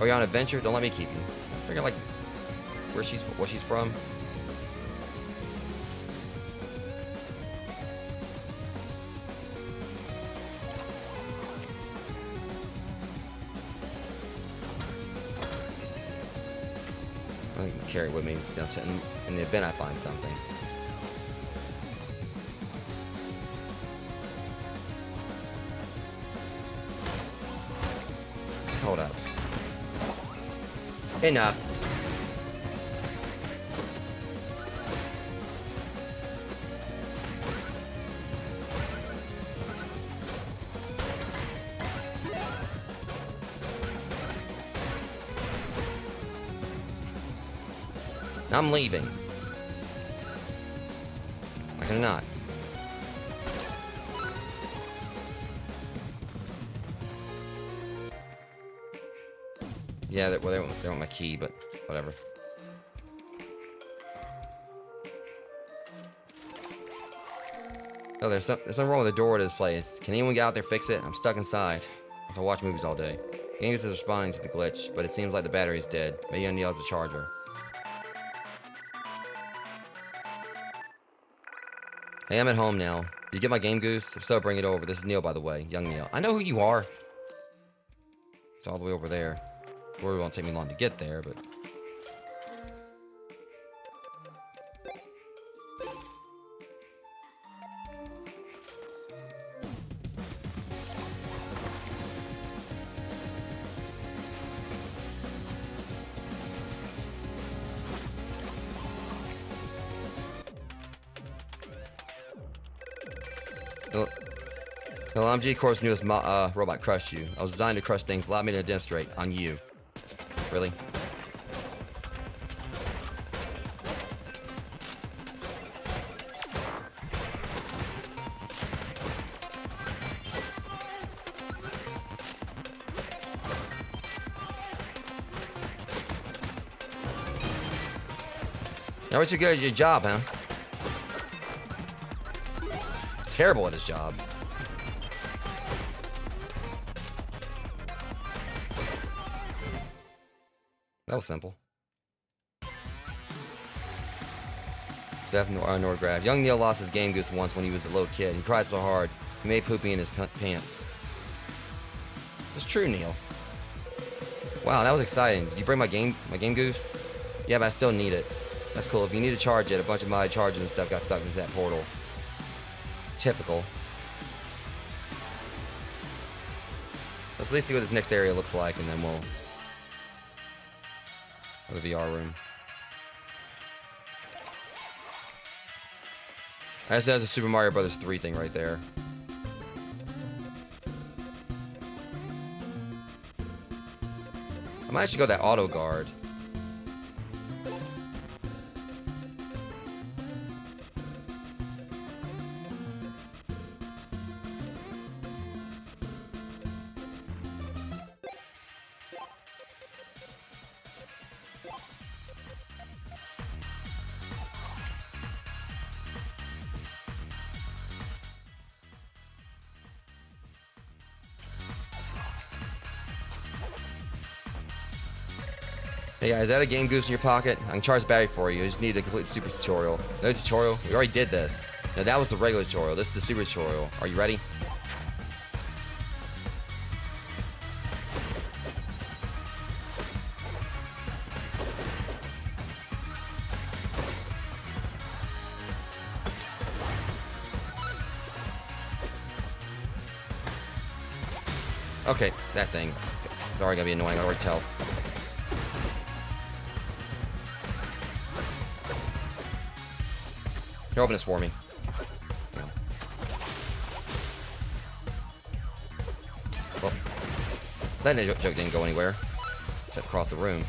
Speaker 1: Are you on an adventure? Don't let me keep you. I figure like what she's from. I can carry it with me in the event I find something. Hold up. Enough. I'm leaving. Like I'm not. Yeah, well, they want my key, but whatever. Oh, there's something wrong with the door to this place. Can anyone get out there fix it? I'm stuck inside. I watch movies all day. Angus is responding to the glitch, but it seems like the battery's dead. Maybe O'Neill has a charger. Hey, I'm at home now. You get my Game Goose? If so, bring it over. This is Neil, by the way. Young Neil. I know who you are. It's all the way over there. It won't take me long to get there, but... I'm G-Corp's newest robot crushed you. I was designed to crush things. Allow me to demonstrate on you. Really? Now, what you good at your job, huh? Terrible at his job. That was simple. Steph Nordgrad. Young Neil lost his Game Goose once when he was a little kid. He cried so hard, he made pooping in his pants. It's true, Neil. Wow, that was exciting. Did you bring my Game Goose? Yeah, but I still need it. That's cool. If you need to charge it, a bunch of my charges and stuff got sucked into that portal. Typical. Let's at least see what this next area looks like, and then we'll... the VR room. I just know there's a Super Mario Brothers 3 thing right there. I might actually go that auto guard. Hey guys, is that a game goose in your pocket? I can charge the battery for you. You just need to complete the super tutorial. No tutorial? We already did this. No, that was the regular tutorial. This is the super tutorial. Are you ready? Okay, that thing. It's already gonna be annoying, I already tell. Here, open this for me. Yeah. Well, that joke didn't go anywhere. Except across the room.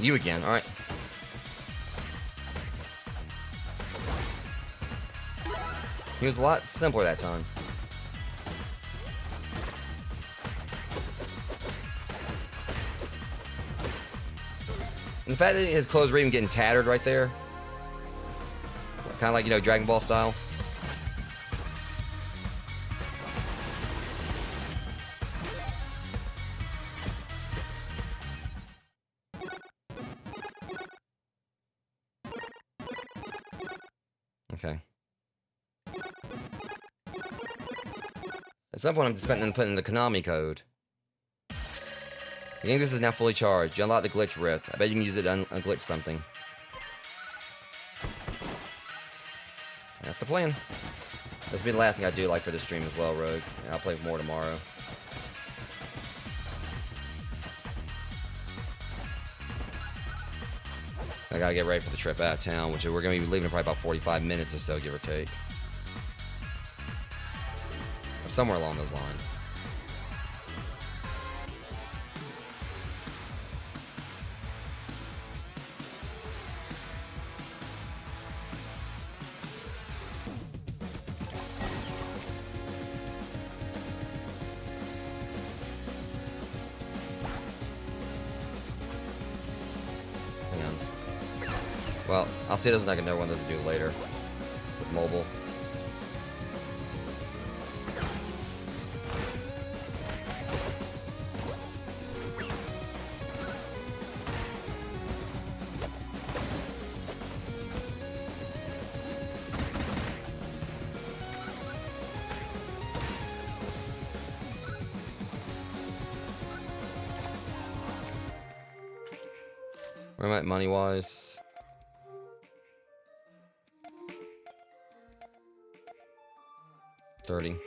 Speaker 1: You again, alright. He was a lot simpler that time. And the fact that his clothes were even getting tattered right there. Kind of like, you know, Dragon Ball style. Okay. At some point, I'm expecting to put in the Konami code. The game is now fully charged. You unlock the glitch rip. I bet you can use it to unglitch something. That's the plan. This will be the last thing I do like for this stream as well, Rogues. And I'll play more tomorrow. I gotta get ready for the trip out of town, which we're gonna be leaving in probably about 45 minutes or so, give or take. Or somewhere along those lines. Well, I'll see this like another one to do later with mobile. Where am I at money-wise? 30. There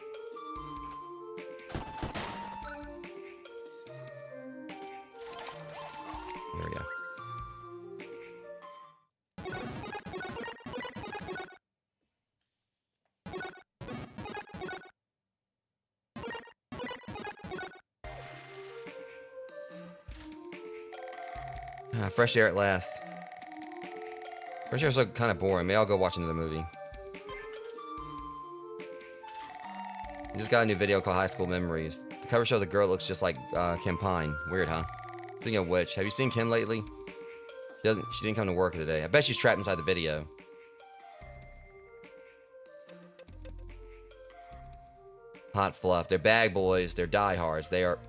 Speaker 1: we go. Fresh air at last. Fresh air's so kind of boring. Maybe I'll go watch another movie. I just got a new video called High School Memories. The cover shows a girl that looks just like Kim Pine. Weird, huh? Speaking of which, have you seen Kim lately? She didn't come to work today. I bet she's trapped inside the video. Hot fluff. They're bag boys. They're diehards. They are...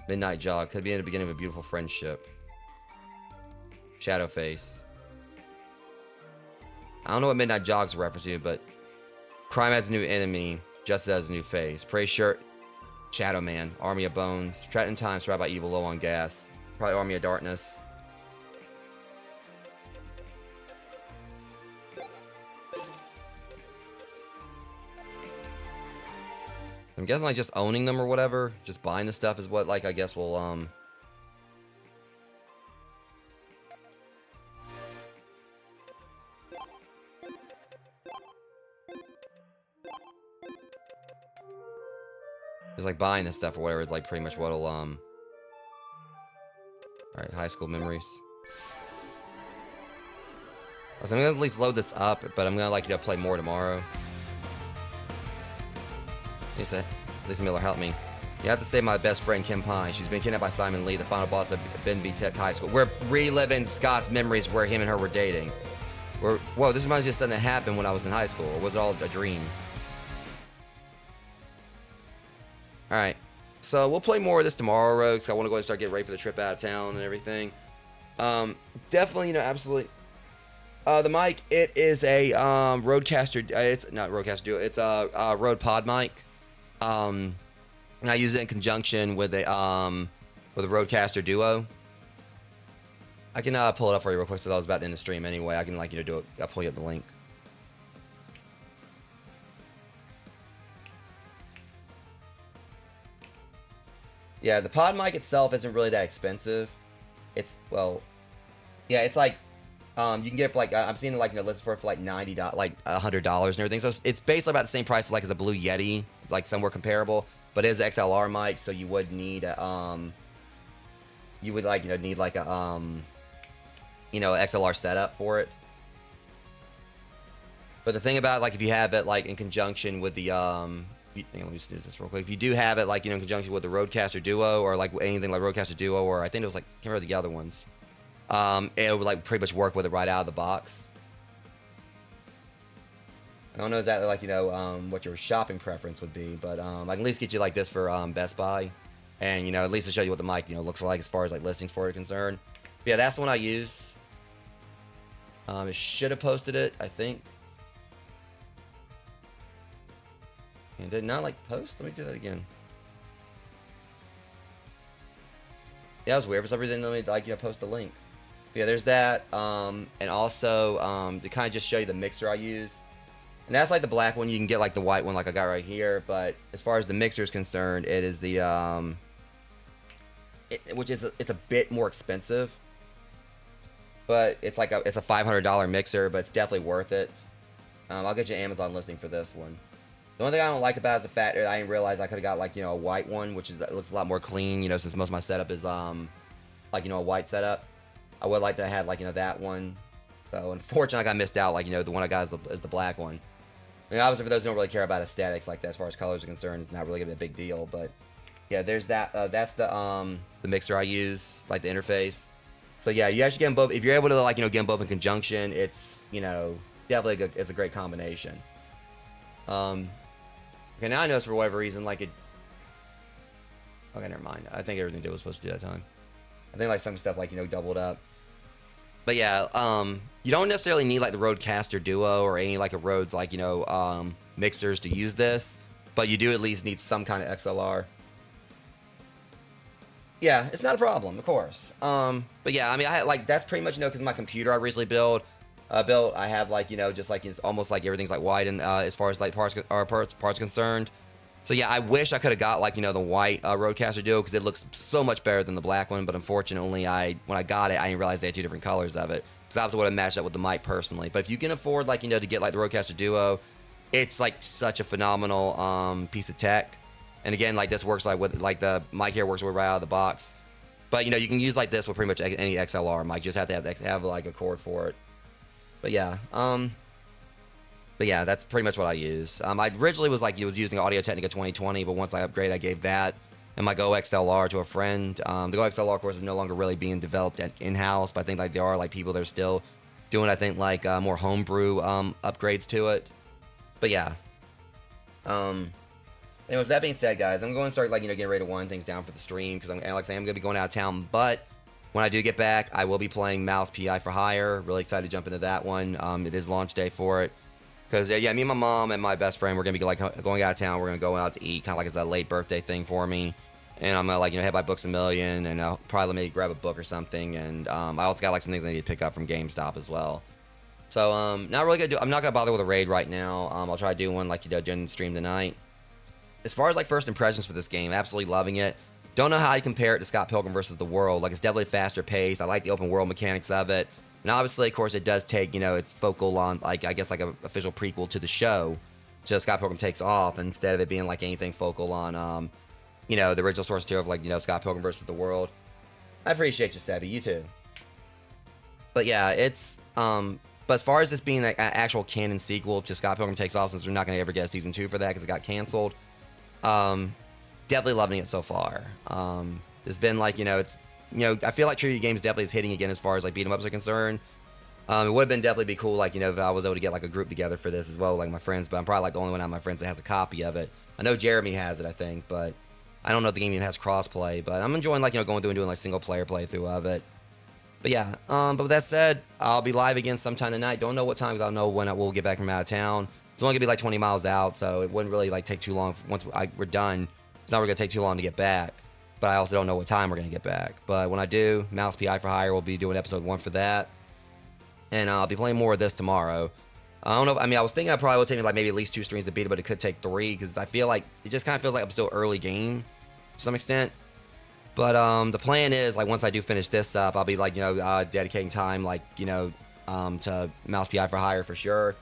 Speaker 1: Midnight Jog. Could be in the beginning of a beautiful friendship. Shadow Face. I don't know what Midnight Jog's a reference to, but crime has a new enemy, justice has a new face. Prey shirt, Shadow Man, Army of Bones, trapped in time, surrounded by evil, low on gas. Probably Army of Darkness. I'm guessing like just owning them or whatever, just buying the stuff is what like I guess will It's like buying this stuff or whatever is like pretty much what'll Alright, high school memories. So I'm gonna at least load this up, but I'm gonna like play more tomorrow. Lisa Miller, help me. You have to save my best friend Kim Pine. She's been kidnapped by Simon Lee, the final boss of Benby Tech High School. We're reliving Scott's memories where him and her were dating. Whoa, this reminds me of something that happened when I was in high school. Or was it all a dream? Alright. So we'll play more of this tomorrow, Rogues. I want to go and start getting ready for the trip out of town and everything. Definitely, absolutely. The mic, it is a Rodecaster. It's not Rodecaster Duo. It's a Rode Pod mic. And I use it in conjunction with a Rodecaster Duo. I can pull it up for you real quick since I was about to end the stream anyway. I can do it. I'll pull you up the link. Yeah, the pod mic itself isn't really that expensive. It's yeah, it's like you can get it for like I'm seeing it like listed for like $90, like $100 and everything. So it's basically about the same price as like as a Blue Yeti, like somewhere comparable. But it is an XLR mic, so you would need you would like need like a XLR setup for it. But the thing about like if you have it like in conjunction with the let me just do this real quick. If you do have it like in conjunction with the Rodecaster Duo or like anything like Rodecaster Duo, or I think it was like I can't remember the other ones. It would like pretty much work with it right out of the box. I don't know exactly like what your shopping preference would be, but I can at least get you like this for Best Buy, and at least to show you what the mic looks like as far as like listings for it concerned. But yeah, that's the one I use. It should have posted it, I think. And did not like post. Let me do that again. Yeah, it was weird for some reason. Let me like post the link. But yeah, there's that. And also to kind of just show you the mixer I use. And that's like the black one. You can get like the white one like I got right here. But as far as the mixer is concerned, it is the it's a bit more expensive. But it's like it's a $500 mixer, but it's definitely worth it. I'll get you an Amazon listing for this one. The only thing I don't like about it is the fact that I didn't realize I could have got like a white one, which looks a lot more clean. Since most of my setup is like a white setup. I would like to have like that one. So unfortunately, I missed out. Like the one I got is the black one. I mean, obviously for those who don't really care about aesthetics like that, as far as colors are concerned, it's not really gonna be a big deal. But yeah, there's that. That's the mixer I use, like the interface. So yeah, you actually get them both. If you're able to like get them both in conjunction, it's definitely good. It's a great combination. Okay, now I notice for whatever reason, like it... Okay, never mind. I think everything it was supposed to do that time. I think like some stuff like, doubled up. But yeah, you don't necessarily need like the Rodecaster Duo or any like a Rode's like, mixers to use this. But you do at least need some kind of XLR. Yeah, it's not a problem, of course. But yeah, I mean, I like that's pretty much because my computer I recently built. I have like just like it's almost like everything's like white and as far as like parts concerned. So yeah, I wish I could have got like the white Rodecaster Duo because it looks so much better than the black one. But unfortunately, when I got it, I didn't realize they had two different colors of it. Because obviously would have matched up with the mic personally. But if you can afford like to get like the Rodecaster Duo, it's like such a phenomenal piece of tech. And again, like this works like with like the mic here works right out of the box. But you can use like this with pretty much any XLR mic. Just have to have like a cord for it. But yeah, that's pretty much what I use. I originally was using Audio-Technica 2020, but once I upgraded, I gave that and my Go XLR to a friend. The Go XLR, of course, is no longer really being developed in-house, but I think like there are like people that are still doing, I think like more homebrew upgrades to it. But yeah, Anyways, that being said, guys, I'm going to start getting ready to wind things down for the stream because like I say, I'm going to be going out of town. But when I do get back, I will be playing Mouse PI for Hire. Really excited to jump into that one. It is launch day for it. Because, yeah, me and my mom and my best friend, we're going to be going out of town. We're going to go out to eat, kind of like it's a late birthday thing for me. And I'm going to head by Books A Million, and I'll probably maybe grab a book or something. And I also got some things I need to pick up from GameStop as well. So not really I'm not going to bother with a raid right now. I'll try to do one during the stream tonight. As far as first impressions for this game, absolutely loving it. Don't know how I compare it to Scott Pilgrim versus the World. It's definitely faster paced. I like the open world mechanics of it. And obviously, of course, it does take, its focal on, I guess, an official prequel to the show. So Scott Pilgrim Takes Off, instead of it being, anything focal on, the original source material of, Scott Pilgrim versus the World. I appreciate you, Sebby. You too. But yeah, it's, but as far as this being an actual canon sequel to Scott Pilgrim Takes Off, since we're not going to ever get a season 2 for that because it got canceled, definitely loving it so far. There's been, it's, I feel like Tribute Games definitely is hitting again as far as beat 'em ups are concerned. It would have been definitely be cool, if I was able to get a group together for this as well, my friends. But I'm probably the only one out of my friends that has a copy of it. I know Jeremy has it, I think, but I don't know if the game even has crossplay. But I'm enjoying going through and doing single player playthrough of it. But yeah, but with that said, I'll be live again sometime tonight. Don't know what time, because I don't know when we'll get back from out of town. It's only gonna be 20 miles out, so it wouldn't really take too long. Once we're done, it's not really gonna take too long to get back. But I also don't know what time we're going to get back. But when I do, Mouse PI for Hire, we'll be doing episode 1 for that. And I'll be playing more of this tomorrow. I don't know. I was thinking I probably would take me maybe at least 2 streams to beat it, but it could take 3 because I feel it just kind of feels I'm still early game to some extent. But the plan is once I do finish this up, I'll be dedicating time to Mouse PI for Hire for sure.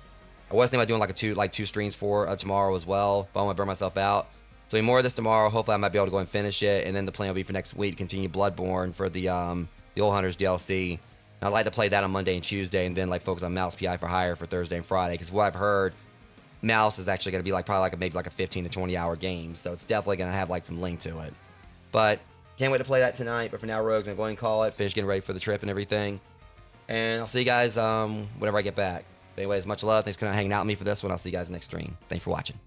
Speaker 1: I was thinking about doing two streams for tomorrow as well, but I want to burn myself out. So more of this tomorrow. Hopefully I might be able to go and finish it, and then the plan will be for next week to continue Bloodborne for the Old Hunters DLC. And I'd like to play that on Monday and Tuesday, and then focus on Mouse PI for Hire for Thursday and Friday. Because what I've heard, Mouse is actually going to be probably maybe a 15 to 20 hour game, so it's definitely going to have some link to it. But can't wait to play that tonight. But for now, Rogue's going to go ahead and call it, finish getting ready for the trip and everything. And I'll see you guys whenever I get back. But anyways, much love. Thanks for hanging out with me for this one. I'll see you guys next stream. Thanks for watching.